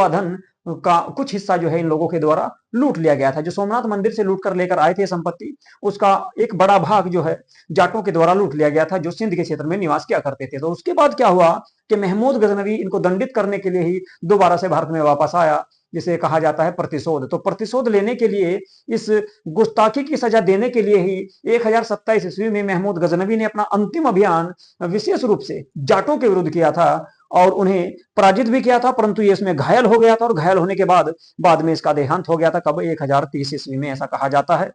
धन का कुछ हिस्सा जो है इन लोगों के द्वारा लूट लिया गया था। जो सोमनाथ मंदिर से लूट कर लेकर आए थे संपत्ति, उसका एक बड़ा भाग जो है जाटों के द्वारा लूट लिया गया था, जो सिंध के क्षेत्र में निवास किया करते थे। तो उसके बाद क्या हुआ कि महमूद गजनवी इनको दंडित करने के लिए ही दोबारा से भारत में वापस आया, जिसे कहा जाता है प्रतिशोध। तो प्रतिशोध लेने के लिए, इस गुस्ताखी की सजा देने के लिए ही 1027 ईस्वी में महमूद गजनवी ने अपना अंतिम अभियान विशेष रूप से जाटों के विरुद्ध किया था और उन्हें पराजित भी किया था, परंतु ये इसमें घायल हो गया था और घायल होने के बाद में इसका देहांत हो गया था। कब, 1030 ईस्वी में, ऐसा कहा जाता है।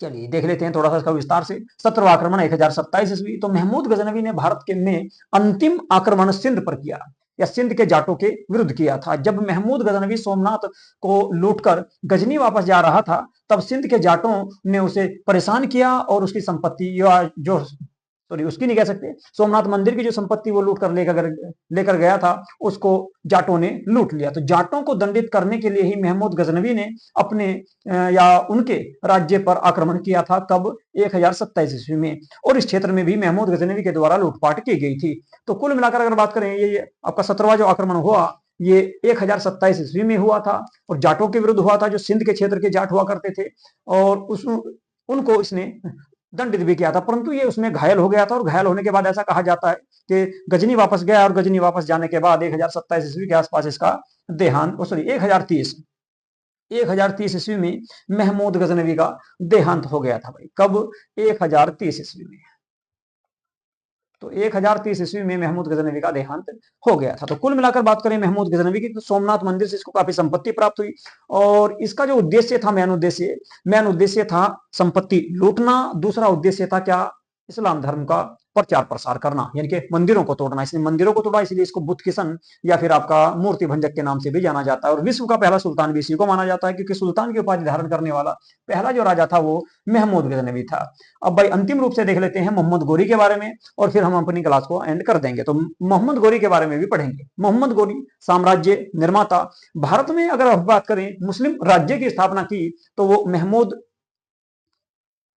चलिए देख लेते हैं थोड़ा सा इसका विस्तार से। 17वां आक्रमण 1027 ईस्वी। तो महमूद गजनवी ने भारत के में अंतिम आक्रमण सिंध पर किया या सिंध के जाटों के विरुद्ध किया था। जब महमूद गजनवी सोमनाथ को लूटकर गजनी वापस जा रहा था, तब सिंध के जाटों ने उसे परेशान किया और उसकी संपत्ति जो सॉरी उसकी नहीं कह सकते, सोमनाथ मंदिर की जो संपत्ति वो लूट कर लेकर गया था उसको जाटों ने लूट लिया। तो जाटों को दंडित करने के लिए ही महमूद गजनवी ने अपने या उनके राज्य पर आक्रमण किया था। कब, 1027 ईस्वी में। और इस क्षेत्र में भी महमूद गजनवी के द्वारा लूटपाट की गई थी। तो कुल मिलाकर अगर बात करें, ये आपका 17वां जो आक्रमण हुआ ये 1027 ईस्वी में हुआ था और जाटों के विरुद्ध हुआ था, जो सिंध के क्षेत्र के जाट हुआ करते थे, और उनको इसने दंडित भी किया था, परंतु ये उसमें घायल हो गया था। और घायल होने के बाद ऐसा कहा जाता है कि गजनी वापस गया और गजनी वापस जाने के बाद 1027 ईस्वी के आसपास इसका देहांत, सॉरी 1030 ईस्वी में महमूद गजनवी का देहांत हो गया था भाई। कब, 1030 ईस्वी में। तो 1030 ईस्वी में महमूद गजनवी का देहांत हो गया था। तो कुल मिलाकर बात करें महमूद गजनवी की, तो सोमनाथ मंदिर से इसको काफी संपत्ति प्राप्त हुई और इसका जो उद्देश्य था, मेन उद्देश्य था संपत्ति लूटना। दूसरा उद्देश्य था क्या, इस्लाम धर्म का प्रचार प्रसार करना, यानी कि मंदिरों को तोड़ना। इसलिए मंदिरों को तोड़ा, इसलिए इसको बुद्ध किशन या फिर आपका मूर्ति भंजक के नाम से भी जाना जाता है। और विश्व का पहला सुल्तान भी इसी को माना जाता है, क्योंकि सुल्तान की उपाधि धारण करने वाला पहला जो राजा था वो महमूद गजनवी था। अब भाई अंतिम रूप से देख लेते हैं मोहम्मद गोरी के बारे में और फिर हम अपनी क्लास को एंड कर देंगे। तो मोहम्मद गोरी के बारे में भी पढ़ेंगे। मोहम्मद गोरी साम्राज्य निर्माता। भारत में अगर आप बात करें मुस्लिम राज्य की स्थापना की तो वो महमूद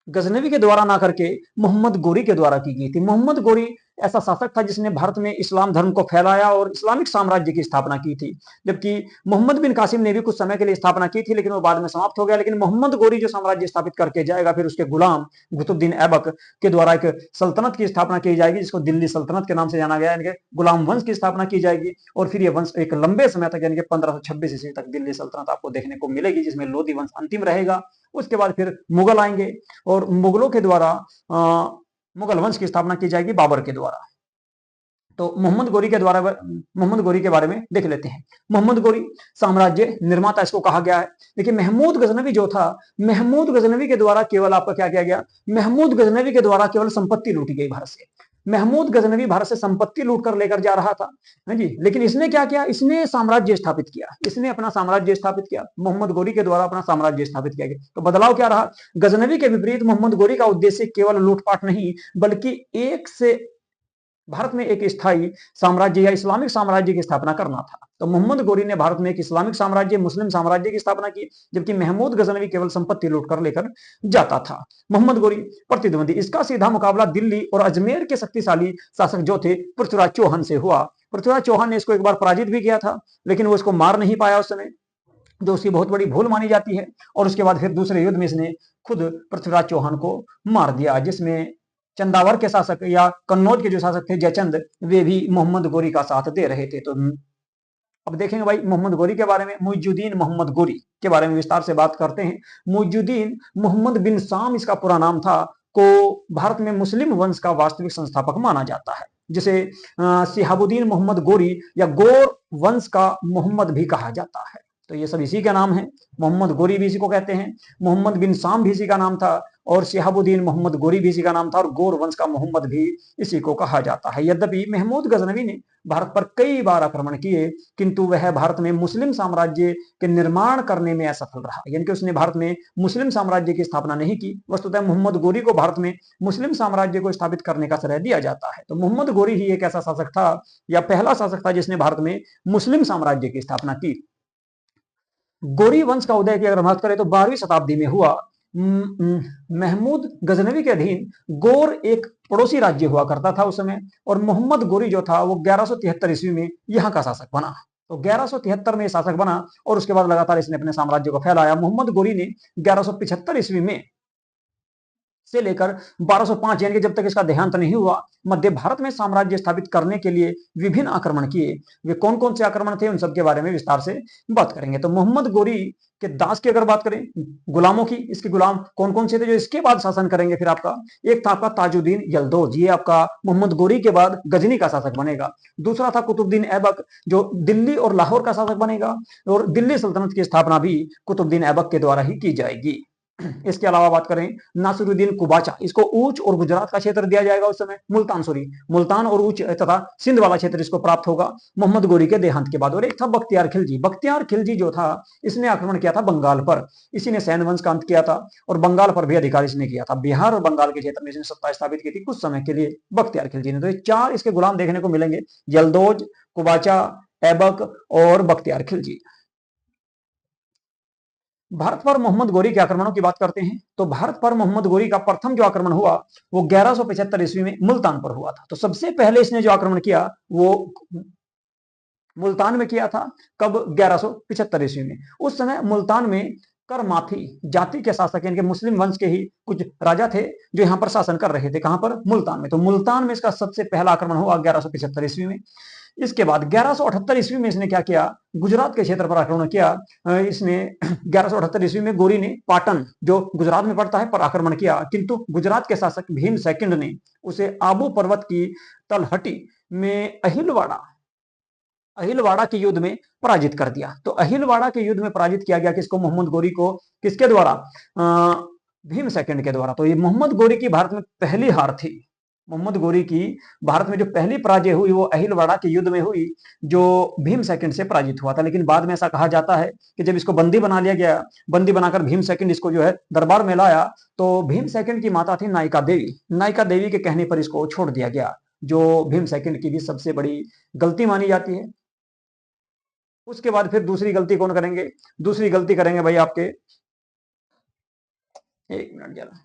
गजनवी के द्वारा ना करके मोहम्मद गोरी के द्वारा की गई थी। मोहम्मद गोरी ऐसा शासक था जिसने भारत में इस्लाम धर्म को फैलाया और इस्लामिक साम्राज्य की स्थापना की थी। जबकि मोहम्मद बिन कासिम ने भी कुछ समय के लिए स्थापना की थी, लेकिन वो बाद में समाप्त हो गया। लेकिन मोहम्मद गोरी जो साम्राज्य स्थापित करके जाएगा, फिर उसके गुलाम कुतुबुद्दीन ऐबक के द्वारा एक सल्तनत की स्थापना की जाएगी, जिसको दिल्ली सल्तनत के नाम से जाना गया, यानी कि गुलाम वंश की स्थापना की जाएगी। और फिर ये वंश एक लंबे समय तक, यानी कि 1526 ईस्वी तक दिल्ली सल्तनत आपको देखने को मिलेगी, जिसमें लोधी वंश अंतिम रहेगा। उसके बाद फिर मुगल आएंगे और मुगलों के द्वारा मुगल वंश की स्थापना की जाएगी बाबर के द्वारा। तो मोहम्मद गोरी के बारे में देख लेते हैं। मोहम्मद गोरी साम्राज्य निर्माता इसको कहा गया है। देखिए महमूद गजनवी जो था, महमूद गजनवी के द्वारा केवल आपका क्या किया गया, महमूद गजनवी के द्वारा केवल संपत्ति लूटी गई भारत से। महमूद गजनवी भारत से संपत्ति लूट कर लेकर जा रहा था, है जी, लेकिन इसने क्या किया, इसने साम्राज्य स्थापित किया, इसने अपना साम्राज्य स्थापित किया, मोहम्मद गोरी के द्वारा अपना साम्राज्य स्थापित किया गया। तो बदलाव क्या रहा, गजनवी के विपरीत मोहम्मद गोरी का उद्देश्य केवल लूटपाट नहीं बल्कि एक से भारत में एक स्थायी साम्राज्य या इस्लामिक साम्राज्य की स्थापना करना था। तो मोहम्मद गोरी ने भारत में एक इस्लामिक साम्राज्य, मुस्लिम साम्राज्य की स्थापना की, जबकि महमूद गजनवी केवल संपत्ति लूट कर लेकर जाता था। मोहम्मद गोरी प्रतिद्वंदी, इसका सीधा मुकाबला दिल्ली और अजमेर के शक्तिशाली शासक जो थे पृथ्वीराज चौहान से हुआ। पृथ्वीराज चौहान ने इसको एक बार पराजित भी किया था, लेकिन वो इसको मार नहीं पाया उस समय, जो उसकी बहुत बड़ी भूल मानी जाती है। और उसके बाद फिर दूसरे युद्ध में इसने खुद पृथ्वीराज चौहान को मार दिया, जिसमें चंदावर के शासक या कन्नौज के जो शासक थे जयचंद, वे भी मोहम्मद गोरी का साथ दे रहे थे। तो अब देखेंगे भाई मोहम्मद गोरी के बारे में, मुइजुद्दीन मोहम्मद गोरी के बारे में विस्तार से बात करते हैं। मुइजुद्दीन मोहम्मद बिन साम इसका पूरा नाम था, को भारत में मुस्लिम वंश का वास्तविक संस्थापक माना जाता है, जिसे सिहाबुद्दीन मोहम्मद गोरी या गोर वंश का मोहम्मद भी कहा जाता है। तो ये सब इसी का नाम है, मोहम्मद गोरी भी इसी को कहते हैं, मोहम्मद बिन साम भी इसी का नाम था, और सिहाबुद्दीन मोहम्मद गोरी भी इसी का नाम था, और गोर वंश का मोहम्मद भी इसी को कहा जाता है। यद्यपि महमूद गजनवी ने भारत पर कई बार आक्रमण किए, किंतु वह भारत में मुस्लिम साम्राज्य के निर्माण करने में असफल रहा, यानी कि उसने भारत में मुस्लिम साम्राज्य की स्थापना नहीं की। वस्तुतः मोहम्मद गोरी को भारत में मुस्लिम साम्राज्य को स्थापित करने का श्रेय दिया जाता है। तो मोहम्मद गोरी ही एक ऐसा शासक था या पहला शासक था जिसने भारत में मुस्लिम साम्राज्य की स्थापना की। गोरी वंश का उदय की अगर बात करें तो 12वीं शताब्दी में हुआ। महमूद गजनवी के अधीन गोर एक पड़ोसी राज्य हुआ करता था उस समय, और मोहम्मद गोरी जो था वो 1173 ईस्वी में यहाँ का शासक बना। तो 1173 में शासक बना और उसके बाद लगातार इसने अपने साम्राज्य को फैलाया। मोहम्मद गोरी ने 1175 ईस्वी में से लेकर 1205 यानी कि जब तक इसका देहांत नहीं हुआ, मध्य भारत में साम्राज्य स्थापित करने के लिए विभिन्न आक्रमण किए। वे कौन कौन से आक्रमण थे उन सब के बारे में विस्तार से बात करेंगे। तो मोहम्मद गोरी के दास की अगर बात करें, गुलामों की, इसके गुलाम कौन कौन से थे जो इसके बाद शासन करेंगे, फिर आपका एक था आपका ताजुद्दीन यलदौज, ये आपका मोहम्मद गोरी के बाद गजनी का शासक बनेगा। दूसरा था कुतुबुद्दीन ऐबक, जो दिल्ली और लाहौर का शासक बनेगा, और दिल्ली सल्तनत की स्थापना भी कुतुबुद्दीन ऐबक के द्वारा ही की जाएगी। इसके अलावा बात करें नासिरुद्दीन कुबाचा, इसको ऊंच और गुजरात का क्षेत्र दिया जाएगा उस समय, मुल्तान और ऊंच तथा सिंध वाला क्षेत्र इसको प्राप्त होगा मोहम्मद गोरी के देहांत के बाद। और एक था बख्तियार खिलजी। बख्तियार खिलजी जो था इसने आक्रमण किया था बंगाल पर, इसी ने सैन वंश का अंत किया था और बंगाल पर भी अधिकार इसने किया था। बिहार और बंगाल के क्षेत्र में इसने सत्ता स्थापित की थी कुछ समय के लिए बख्तियार खिलजी ने। तो ये चार इसके गुलाम देखने को मिलेंगे, यलदौज, कुबाचा, ऐबक और बख्तियार खिलजी। भारत पर मोहम्मद गोरी के आक्रमणों की बात करते हैं तो भारत पर मोहम्मद गोरी का प्रथम जो आक्रमण हुआ वो 1175 ईस्वी में मुल्तान पर हुआ था। तो सबसे पहले इसने जो आक्रमण किया वो मुल्तान में किया था। कब? 1175 ईस्वी में। उस समय मुल्तान में कर माफी जाति के शासक यानी कि मुस्लिम वंश के ही कुछ राजा थे जो यहाँ पर शासन कर रहे थे। कहां पर? मुल्तान में। तो मुल्तान में इसका सबसे पहला आक्रमण हुआ 1175 ईस्वी में। इसके बाद 1178 ईस्वी में इसने क्या किया? गुजरात के क्षेत्र पर आक्रमण किया। इसने 1178 ईस्वी में गोरी ने पाटन जो गुजरात में पड़ता है पर आक्रमण किया, किंतु गुजरात के शासक भीम सेकंड ने उसे आबू पर्वत की तलहटी में अहिलवाड़ा के युद्ध में पराजित कर दिया। तो अहिलवाड़ा के युद्ध में पराजित किया गया किसको? मोहम्मद गोरी को। किसके द्वारा? भीम सेकंड के द्वारा। तो ये मोहम्मद गोरी की भारत में पहली हार थी। मोहम्मद गोरी की भारत में जो पहली पराजय हुई वो अहिलवाड़ा के युद्ध में हुई जो भीम सेकंड से पराजित हुआ था। लेकिन बाद में ऐसा कहा जाता है कि जब इसको बंदी बना लिया गया, बंदी बनाकर भीम सेकंड इसको जो है दरबार में लाया, तो भीम सेकंड की माता थी नायिका देवी। नायिका देवी के कहने पर इसको छोड़ दिया गया, जो भीम सेकंड की भी सबसे बड़ी गलती मानी जाती है। उसके बाद फिर दूसरी गलती कौन करेंगे? दूसरी गलती करेंगे भाई आपके, एक मिनट जरा,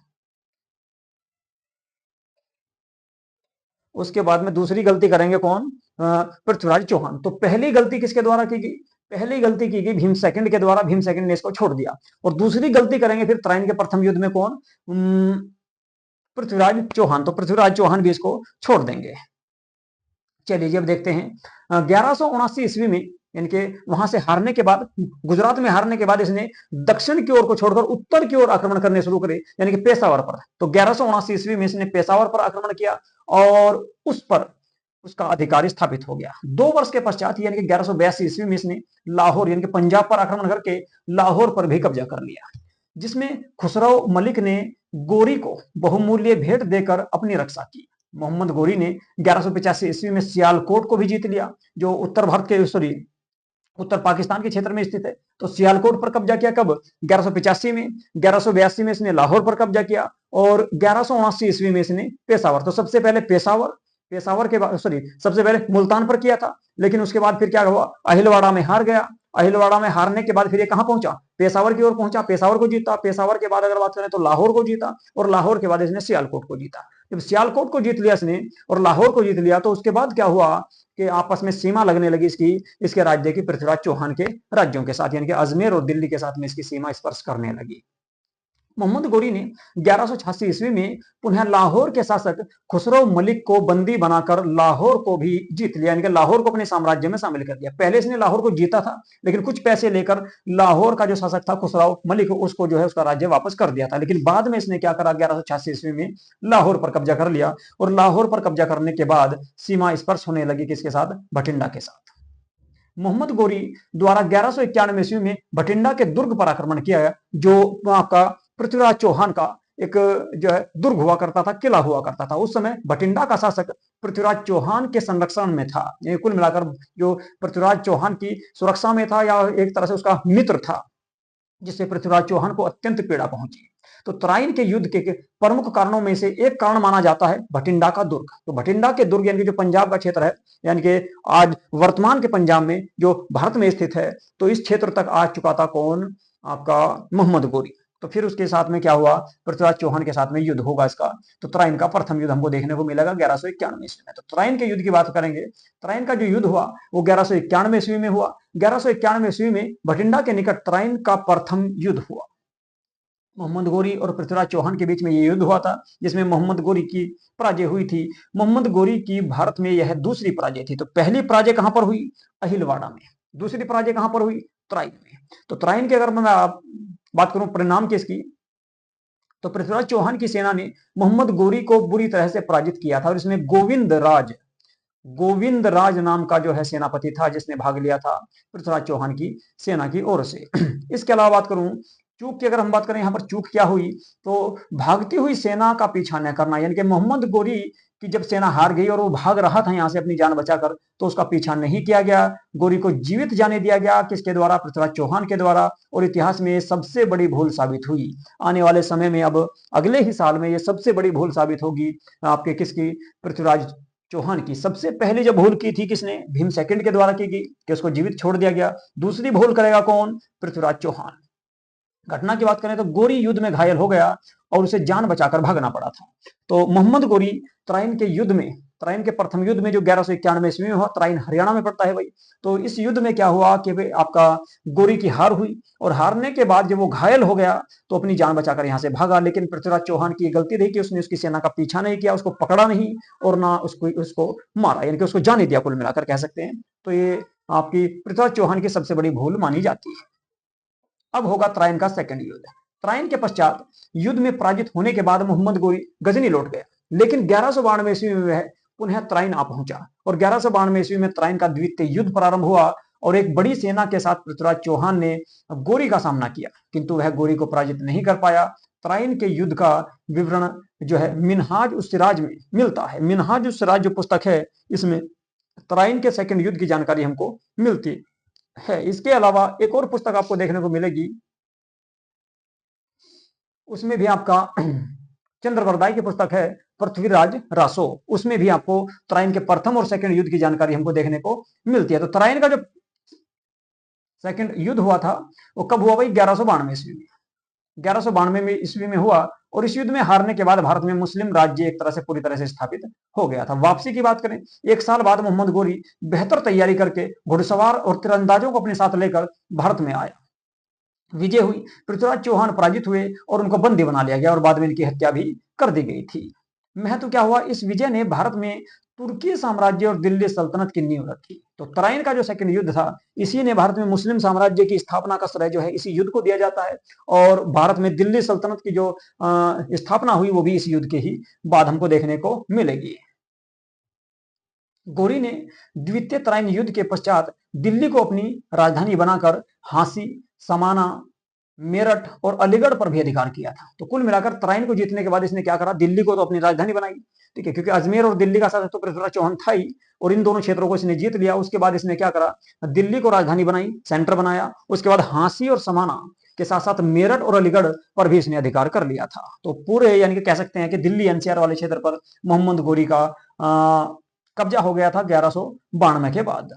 उसके बाद में दूसरी गलती करेंगे कौन? पृथ्वीराज चौहान। तो पहली गलती किसके द्वारा की गई? पहली गलती की गई भीम सेकंड के द्वारा। भीम सेकंड ने इसको छोड़ दिया। और दूसरी गलती करेंगे फिर तराइन के प्रथम युद्ध में कौन? पृथ्वीराज चौहान। तो पृथ्वीराज चौहान भी इसको छोड़ देंगे। चलिए जब देखते हैं 1179 ईस्वी में, यानी कि वहां से हारने के बाद, गुजरात में हारने के बाद इसने दक्षिण की ओर को छोड़कर उत्तर की ओर आक्रमण करने शुरू करे, यानी कि पेशावर पर। तो 1179 ईस्वी में इसने पेशावर पर आक्रमण किया और उस पर उसका अधिकार स्थापित हो गया। 2 वर्ष के पश्चात यानी कि 1182 ईस्वी में इसने लाहौर यानी कि पंजाब पर आक्रमण करके लाहौर पर भी कब्जा कर लिया, जिसमें खुसरो मलिक ने गोरी को बहुमूल्य भेंट देकर अपनी रक्षा की। मोहम्मद गोरी ने 1185 ईस्वी में सियालकोट को भी जीत लिया, जो उत्तर भारत के सॉरी उत्तर पाकिस्तान के क्षेत्र में स्थित है। तो सियालकोट पर कब्जा किया कब? 1185 में। 1182 में इसने लाहौर पर कब्जा किया और 1179 ईस्वी में इसने पेशावर, तो सबसे पहले पेशावर के बाद सबसे पहले मुल्तान पर किया था, लेकिन उसके बाद फिर क्या हुआ, अहिलवाड़ा में हार गया। अहिलवाड़ा में हारने के बाद फिर ये कहां पहुंचा? पेशावर की ओर पहुंचा, पेशावर को जीता। पेशावर के बाद अगर बात करें तो लाहौर को जीता और लाहौर के बाद इसने सियालकोट को जीता। जब सियालकोट को जीत लिया इसने और लाहौर को जीत लिया तो उसके बाद क्या हुआ कि आपस में सीमा लगने लगी इसके राज्य की पृथ्वीराज चौहान के राज्यों के साथ, यानी कि अजमेर और दिल्ली के साथ में इसकी सीमा स्पर्श करने लगी। मोहम्मद गोरी ने 1186 ईस्वी में पुनः लाहौर के शासक खुसरो मलिक को बंदी बनाकर लाहौर को भी जीत लिया, यानी कि लाहौर को अपने साम्राज्य में शामिल कर लिया। पहले इसने लाहौर को जीता था, लेकिन कुछ पैसे लेकर लाहौर का जो शासक था खुसरो मलिक, उसको जो है उसका राज्य वापस कर दिया था। लेकिन बाद में इसने क्या करा, 1186 ईस्वी में लाहौर पर कब्जा कर लिया और लाहौर पर कब्जा करने के बाद सीमा स्पर्श होने लगी किसके साथ? भटिंडा के साथ। मोहम्मद गोरी द्वारा 1191 ईस्वी में भटिंडा के दुर्ग पर आक्रमण किया गया, जो आपका पृथ्वीराज चौहान का एक जो है दुर्ग हुआ करता था, किला हुआ करता था। उस समय भटिंडा का शासक पृथ्वीराज चौहान के संरक्षण में था। ये कुल मिलाकर जो पृथ्वीराज चौहान की सुरक्षा में था या एक तरह से उसका मित्र था, जिससे पृथ्वीराज चौहान को अत्यंत पीड़ा पहुंची। तो तराइन के युद्ध के प्रमुख कारणों में से एक कारण माना जाता है भटिंडा का दुर्ग। तो भटिंडा के दुर्ग यानी कि जो पंजाब का क्षेत्र है, यानी कि आज वर्तमान के पंजाब में जो भारत में स्थित है, तो इस क्षेत्र तक आ चुका था कौन? आपका मोहम्मद गोरी। तो फिर उसके साथ में क्या हुआ? पृथ्वीराज चौहान के साथ में युद्ध होगा इसका। तो तराइन का प्रथम युद्ध हमको देखने को मिलेगा 1191 ईस्वी में। तो तराइन के युद्ध की बात करेंगे। तराइन का जो युद्ध हुआ वो 1191 ईस्वी में हुआ। 1191 ईस्वी में भटिंडा के निकट तराइन का प्रथम युद्ध हुआ। मोहम्मद गोरी और पृथ्वीराज चौहान के बीच में ये युद्ध हुआ था, जिसमें मोहम्मद गोरी की पराजय हुई थी। मोहम्मद गोरी की भारत में यह दूसरी पराजय थी। तो पहली पराजय कहां पर हुई? अहिलवाड़ा में। दूसरी पराजय कहां पर हुई? तराइन में। तो तराइन की अगर मैं बात करूं परिणाम की इसकी, तो पृथ्वीराज चौहान की सेना ने मोहम्मद गोरी को बुरी तरह से पराजित किया था और इसमें गोविंद राज नाम का जो है सेनापति था, जिसने भाग लिया था पृथ्वीराज चौहान की सेना की ओर से। इसके अलावा बात करूं चूक की, अगर हम बात करें यहाँ पर चूक क्या हुई, तो भागती हुई सेना का पीछा न करना, यानी कि मोहम्मद गोरी की जब सेना हार गई और वो भाग रहा था यहाँ से अपनी जान बचाकर, तो उसका पीछा नहीं किया गया। गोरी को जीवित जाने दिया गया, किसके द्वारा? पृथ्वीराज चौहान के द्वारा। और इतिहास में ये सबसे बड़ी भूल साबित हुई। आने वाले समय में अब अगले ही साल में ये सबसे बड़ी भूल साबित होगी आपके किसकी? पृथ्वीराज चौहान की। सबसे पहले जो भूल की थी किसने? भीम सेकंड के द्वारा की गई कि उसको जीवित छोड़ दिया गया। दूसरी भूल करेगा कौन? पृथ्वीराज चौहान। घटना की बात करें तो गोरी युद्ध में घायल हो गया और उसे जान बचाकर भागना पड़ा था। तो मोहम्मद गोरी तराइन के युद्ध में, तराइन के प्रथम युद्ध में जो 1191 ईस्वी में हुआ, तराइन हरियाणा में पड़ता है भाई। तो इस युद्ध में क्या हुआ कि आपका गोरी की हार हुई और हारने के बाद जब वो घायल हो गया तो अपनी जान बचाकर यहाँ से भागा। लेकिन पृथ्वीराज चौहान की गलती रही कि उसने उसकी सेना का पीछा नहीं किया, उसको पकड़ा नहीं और ना उसको मारा, यानी कि उसको जाने दिया, कुल मिलाकर कह सकते हैं। तो ये आपकी पृथ्वीराज चौहान की सबसे बड़ी भूल मानी जाती है। अब होगा तराइन का सेकंड युद्ध। तराइन के पश्चात युद्ध में पराजित होने के बाद मोहम्मद गोरी गजनी लौट गया, लेकिन 1192 ईस्वी में वह पुनः तराइन आ पहुंचा और 1192 ईस्वी में तराइन का द्वितीय युद्ध प्रारंभ हुआ और एक बड़ी सेना के साथ पृथ्वीराज चौहान ने गोरी का सामना किया, किंतु वह गोरी को पराजित नहीं कर पाया। तराइन के युद्ध का विवरण जो है मिनहाज उस सिराज में मिलता है। मिनहाज उस सिराज जो पुस्तक है, इसमें तराइन के सेकंड युद्ध की जानकारी हमको मिलती है। इसके अलावा एक और पुस्तक आपको देखने को मिलेगी, उसमें भी आपका चंद्रवरदाई की पुस्तक है पृथ्वीराज रासो। उसमें भी आपको तराइन के प्रथम और सेकंड युद्ध की जानकारी हमको देखने को मिलती है। तो तराइन का जो सेकंड युद्ध हुआ था वो कब हुआ भाई? 1192 ईस्वी में। 1192 ईस्वी में हुआ और इस युद्ध में हारने के बाद भारत में मुस्लिम राज्य एक तरह से पूरी तरह से स्थापित हो गया था। वापसी की बात करें, 1 साल बाद मोहम्मद गोरी बेहतर तैयारी करके घुड़सवार और तीरंदाजों को अपने साथ लेकर भारत में आया। विजय हुई, पृथ्वीराज चौहान पराजित हुए और उनको बंदी बना लिया गया और बाद में इनकी हत्या भी कर दी गई थी। महत्व क्या हुआ? इस विजय ने भारत में तुर्की साम्राज्य और दिल्ली सल्तनत की नींव रखी। तो तराइन का जो सेकंड युद्ध था, इसी ने भारत में मुस्लिम साम्राज्य की स्थापना का श्रेय जो है इसी युद्ध को दिया जाता है और भारत में दिल्ली सल्तनत की जो स्थापना हुई वो भी इस युद्ध के ही बाद हमको देखने को मिलेगी। गोरी ने द्वितीय तराइन युद्ध के पश्चात दिल्ली को अपनी राजधानी बनाकर हांसी, समाना, मेरठ और अलीगढ़ पर भी अधिकार किया था। तो कुल मिलाकर तराइन को जीतने के बाद इसने क्या करा, दिल्ली को तो अपनी राजधानी बनाई, ठीक है, क्योंकि अजमेर और दिल्ली का शासक तो पृथ्वीराज चौहान था ही, और इन दोनों क्षेत्रों को इसने जीत लिया। उसके बाद इसने क्या करा, दिल्ली को राजधानी बनाई, सेंटर बनाया। उसके बाद हांसी और समाना के साथ साथ मेरठ और अलीगढ़ पर भी इसने अधिकार कर लिया था। तो पूरे यानी कि कह सकते हैं कि दिल्ली एनसीआर वाले क्षेत्र पर मोहम्मद गोरी का कब्जा हो गया था 1192 के बाद।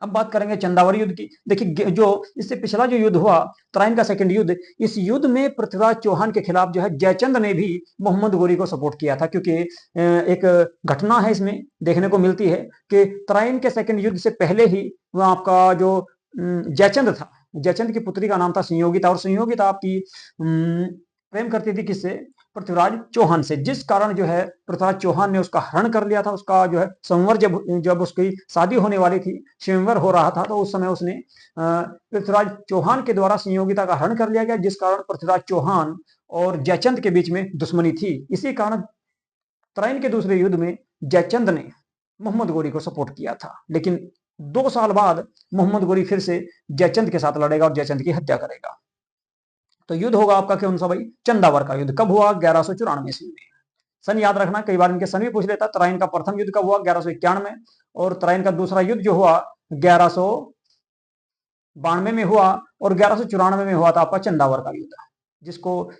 अब बात करेंगे चंदावरी युद्ध की। देखिए, जो इससे पिछला जो युद्ध हुआ, तराइन का सेकंड युद्ध, इस युद्ध में पृथ्वीराज चौहान के खिलाफ जो है जयचंद ने भी मोहम्मद गोरी को सपोर्ट किया था, क्योंकि एक घटना है इसमें देखने को मिलती है कि तराइन के सेकंड युद्ध से पहले ही वह आपका जो जयचंद था, जयचंद की पुत्री का नाम था संयोगिता, और संयोगिता आपकी प्रेम करती थी किससे, पृथ्वीराज चौहान से, जिस कारण जो है पृथ्वीराज चौहान ने उसका हरण कर लिया था। उसका जो है संवर, जब उसकी शादी होने वाली थी, स्वयंवर हो रहा था, तो उस समय उसने पृथ्वीराज चौहान के द्वारा संयोगिता का हरण कर लिया गया, जिस कारण पृथ्वीराज चौहान और जयचंद के बीच में दुश्मनी थी। इसी कारण तराइन के दूसरे युद्ध में जयचंद ने मोहम्मद गोरी को सपोर्ट किया था, लेकिन 2 साल बाद मोहम्मद गोरी फिर से जयचंद के साथ लड़ेगा और जयचंद की हत्या करेगा। तो युद्ध होगा आपका कौन सा भाई, चंदावर का युद्ध। कब हुआ, 1194 ईस्वी में। सन याद रखना, कई बार इनके सन भी पूछ लेता। तराइन का प्रथम युद्ध कब हुआ, 1191, और तराइन का दूसरा युद्ध जो हुआ 1192 में हुआ, और 1194 में हुआ था आपका चंदावर का युद्ध,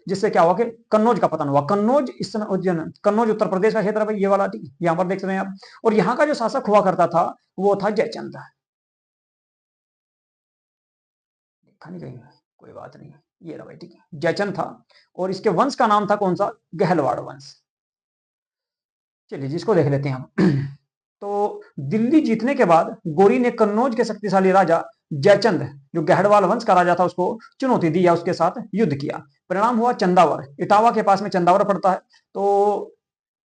जिससे क्या हुआ कि कन्नौज का पतन हुआ। कन्नौज इस समय उज्जैन, कन्नौज उत्तर प्रदेश का क्षेत्र है भाई, ये वाला, ठीक, यहाँ पर देख रहे हैं आप। और यहाँ का जो शासक हुआ करता था वो था जयचंद। देखा नहीं कहीं, कोई बात नहीं, ये रहा भाई, ठीक है, जयचंद था, और इसके वंश का नाम था कौन सा, गहलवाड़ वंश। चलिए जिसको देख लेते हैं हम। तो दिल्ली जीतने के बाद गोरी ने कन्नौज के शक्तिशाली राजा जयचंद, जो गहड़वाल वंश का राजा था, उसको चुनौती दी या उसके साथ युद्ध किया। परिणाम हुआ चंदावर, इटावा के पास में चंदावर पड़ता है। तो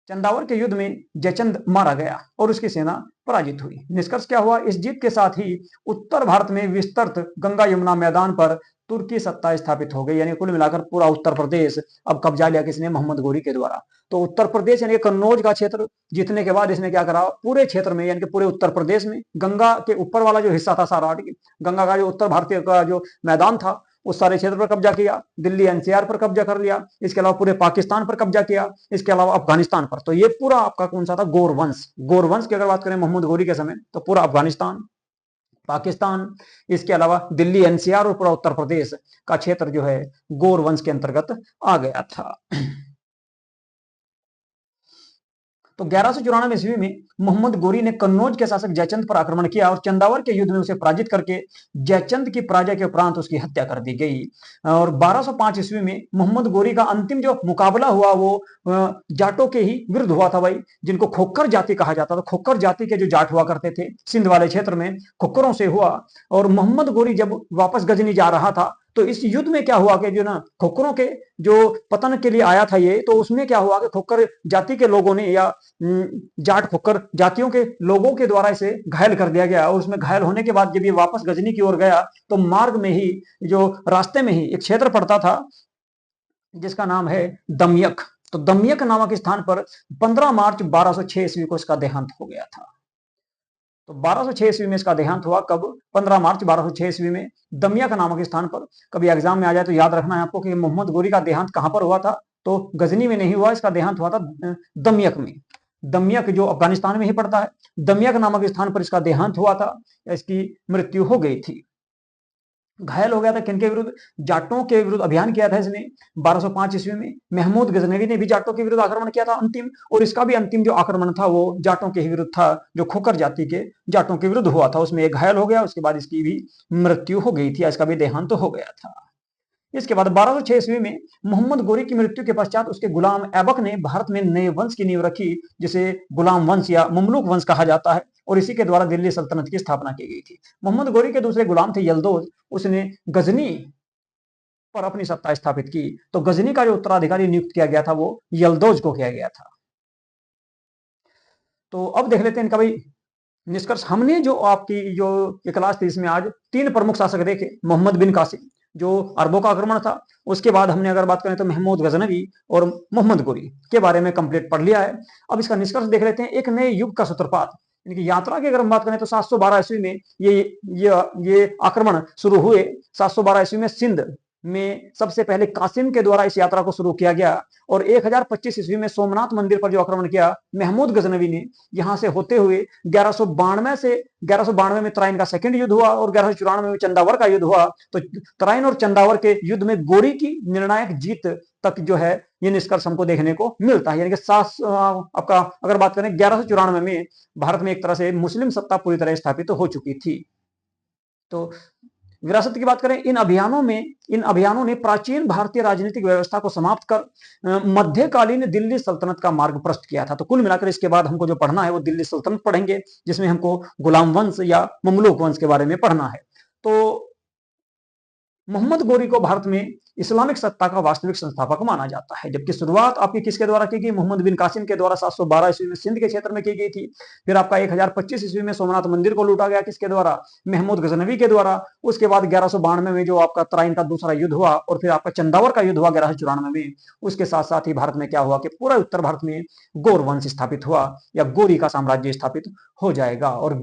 चंदावर के युद्ध में जयचंद मारा गया और उसकी सेना पराजित हुई। निष्कर्ष क्या हुआ, इस जीत के साथ ही उत्तर भारत में विस्तृत गंगा यमुना मैदान पर तुर्की सत्ता स्थापित हो गई, यानी कुल मिलाकर पूरा उत्तर प्रदेश अब कब्जा लिया किसने, मोहम्मद गोरी के द्वारा। तो उत्तर प्रदेश यानी कन्नौज का क्षेत्र जीतने के बाद इसने क्या करा, पूरे क्षेत्र में यानी कि पूरे उत्तर प्रदेश में गंगा के ऊपर वाला जो हिस्सा था सारा, गंगा का जो उत्तर भारतीय का जो मैदान था, उस सारे क्षेत्र पर कब्जा किया। दिल्ली एनसीआर पर कब्जा कर लिया। इसके अलावा पूरे पाकिस्तान पर कब्जा किया। इसके अलावा अफगानिस्तान पर। तो ये पूरा आपका कौन सा था, गौरवंश। गौरवंश की अगर बात करें मोहम्मद गोरी के समय, तो पूरा अफगानिस्तान, पाकिस्तान, इसके अलावा दिल्ली एनसीआर और पूरा उत्तर प्रदेश का क्षेत्र जो है गौरवंश के अंतर्गत आ गया था। तो 1194 ईस्वी में मोहम्मद गोरी ने कन्नौज के शासक जयचंद पर आक्रमण किया और चंदावर के युद्ध में उसे पराजित करके जयचंद की पराजय के उपरांत उसकी हत्या कर दी गई। और 1205 ईस्वी में मोहम्मद गोरी का अंतिम जो मुकाबला हुआ वो जाटों के ही विरुद्ध हुआ था भाई, जिनको खोखर जाति कहा जाता था। खोखर जाति के जो जाट हुआ करते थे सिंध वाले क्षेत्र में, खोखरों से हुआ। और मोहम्मद गोरी जब वापस गजनी जा रहा था, तो इस युद्ध में क्या हुआ कि जो ना खोखरों के जो पतन के लिए आया था ये, तो उसमें क्या हुआ कि खोखर जाति के लोगों ने या जाट खोखर जातियों के लोगों के द्वारा इसे घायल कर दिया गया। और उसमें घायल होने के बाद जब ये वापस गजनी की ओर गया, तो मार्ग में ही, जो रास्ते में ही एक क्षेत्र पड़ता था जिसका नाम है दमयक। तो दमयक नामक स्थान पर 15 मार्च 1206 ईस्वी को इसका देहांत हो गया था। तो 1206 ईस्वी में इसका देहांत हुआ। कब, 15 मार्च 1206 ईस्वी में दमियक नामक स्थान पर। कभी एग्जाम में आ जाए तो याद रखना है आपको कि मोहम्मद गोरी का देहांत कहां पर हुआ था, तो गजनी में नहीं हुआ, इसका देहांत हुआ था दमियक में। दमियक जो अफगानिस्तान में ही पड़ता है, दमियक नामक स्थान पर इसका देहांत हुआ था, इसकी मृत्यु हो गई थी। घायल हो गया था किनके विरुद्ध, जाटों के विरुद्ध अभियान किया था इसने 1205 ईस्वी में। महमूद गजनवी ने भी जाटों के विरुद्ध आक्रमण किया था अंतिम, और इसका भी अंतिम जो आक्रमण था वो जाटों के विरुद्ध था, जो खोखर जाति के जाटों के विरुद्ध हुआ था। उसमें एक घायल हो गया, उसके बाद इसकी भी मृत्यु हो गई थी, इसका भी देहांत हो गया था। इसके बाद 1206 ईस्वी में मोहम्मद गोरी की मृत्यु के पश्चात उसके गुलाम ऐबक ने भारत में नए वंश की नींव रखी, जिसे गुलाम वंश या ममलूक वंश कहा जाता है, और इसी के द्वारा दिल्ली सल्तनत की स्थापना की गई थी। मोहम्मद गोरी के दूसरे गुलाम थे यलदोज, उसने गजनी पर अपनी सत्ता स्थापित की। तो गजनी का जो उत्तराधिकारी नियुक्त किया गया था वो यलदोज को किया गया था। तो अब देख लेते हैं इनका भाई निष्कर्ष। हमने जो आपकी जो क्लास थी इसमें आज 3 प्रमुख शासक देखे, मोहम्मद बिन कासिम जो अरबों का आक्रमण था। उसके बाद हमने अगर बात करें तो महमूद गजनवी और मोहम्मद गोरी के बारे में कंप्लीट पढ़ लिया है। अब इसका निष्कर्ष देख लेते हैं। एक नए युग का सूत्रपात, इनकी यात्रा की अगर हम बात करें तो 712 ईस्वी में ये आक्रमण शुरू हुए। 712 ईस्वी में सिंध में सबसे पहले कासिम के द्वारा इस यात्रा को शुरू किया गया और 1025 ईस्वी में सोमनाथ मंदिर पर जो आक्रमण किया महमूद गजनवी ने, यहां से होते हुए 1192 में तराइन का सेकंड युद्ध हुआ और 1194 में चंदावर का युद्ध हुआ। तो तराइन और चंदावर के युद्ध में गोरी की निर्णायक जीत तक जो है ये निष्कर्ष हमको देखने को मिलता है। यानी कि आपका अगर बात करें 1194 में भारत में एक तरह से मुस्लिम सत्ता पूरी तरह स्थापित हो चुकी थी। तो विरासत की बात करें, इन अभियानों ने प्राचीन भारतीय राजनीतिक व्यवस्था को समाप्त कर मध्यकालीन दिल्ली सल्तनत का मार्ग प्रशस्त किया था। तो कुल मिलाकर इसके बाद हमको जो पढ़ना है वो दिल्ली सल्तनत पढ़ेंगे, जिसमें हमको गुलाम वंश या ममलूक वंश के बारे में पढ़ना है। तो मोहम्मद गोरी को भारत में इस्लामिक सत्ता का वास्तविक संस्थापक माना जाता है, जबकि शुरुआत आपकी किसके द्वारा की गई? मोहम्मद बिन कासिम के द्वारा 712 ईस्वी में सिंध के क्षेत्र में की गई थी। फिर आपका 1025 ईस्वी में सोमनाथ मंदिर को लूटा गया, किसके द्वारा? महमूद गजनवी के द्वारा। उसके बाद 1192 में जो आपका तराइन का दूसरा युद्ध हुआ और फिर आपका चंदावर का युद्ध हुआ 1194 में। उसके साथ साथ ही भारत में क्या हुआ कि पूरा उत्तर भारत में गौर वंश स्थापित हुआ या गोरी का साम्राज्य स्थापित हो जाएगा। और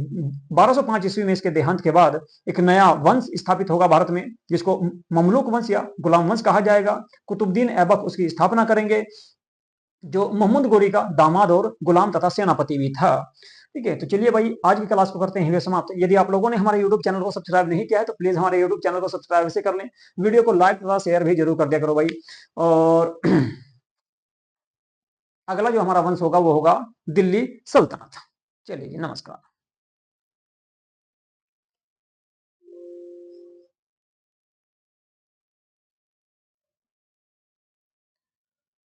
1205 ईस्वी में इसके देहांत के बाद एक नया वंश स्थापित होगा भारत में, जिसको ममलूक वंश या गुलाम वंश कहा जाएगा। कुतुबुद्दीन ऐबक उसकी स्थापना करेंगे, जो मोहम्मद गोरी का दामाद और गुलाम तथा सेनापति भी था। ठीक है, तो चलिए भाई आज की क्लास को करते हैं समाप्त। यदि आप लोगों ने हमारे यूट्यूब चैनल को सब्सक्राइब नहीं किया है तो प्लीज हमारे यूट्यूब चैनल को सब्सक्राइब से कर लें, वीडियो को लाइक तथा शेयर भी जरूर कर दिया करो भाई। और अगला जो हमारा वंश होगा वो होगा दिल्ली सल्तनत। चलिए, नमस्कार।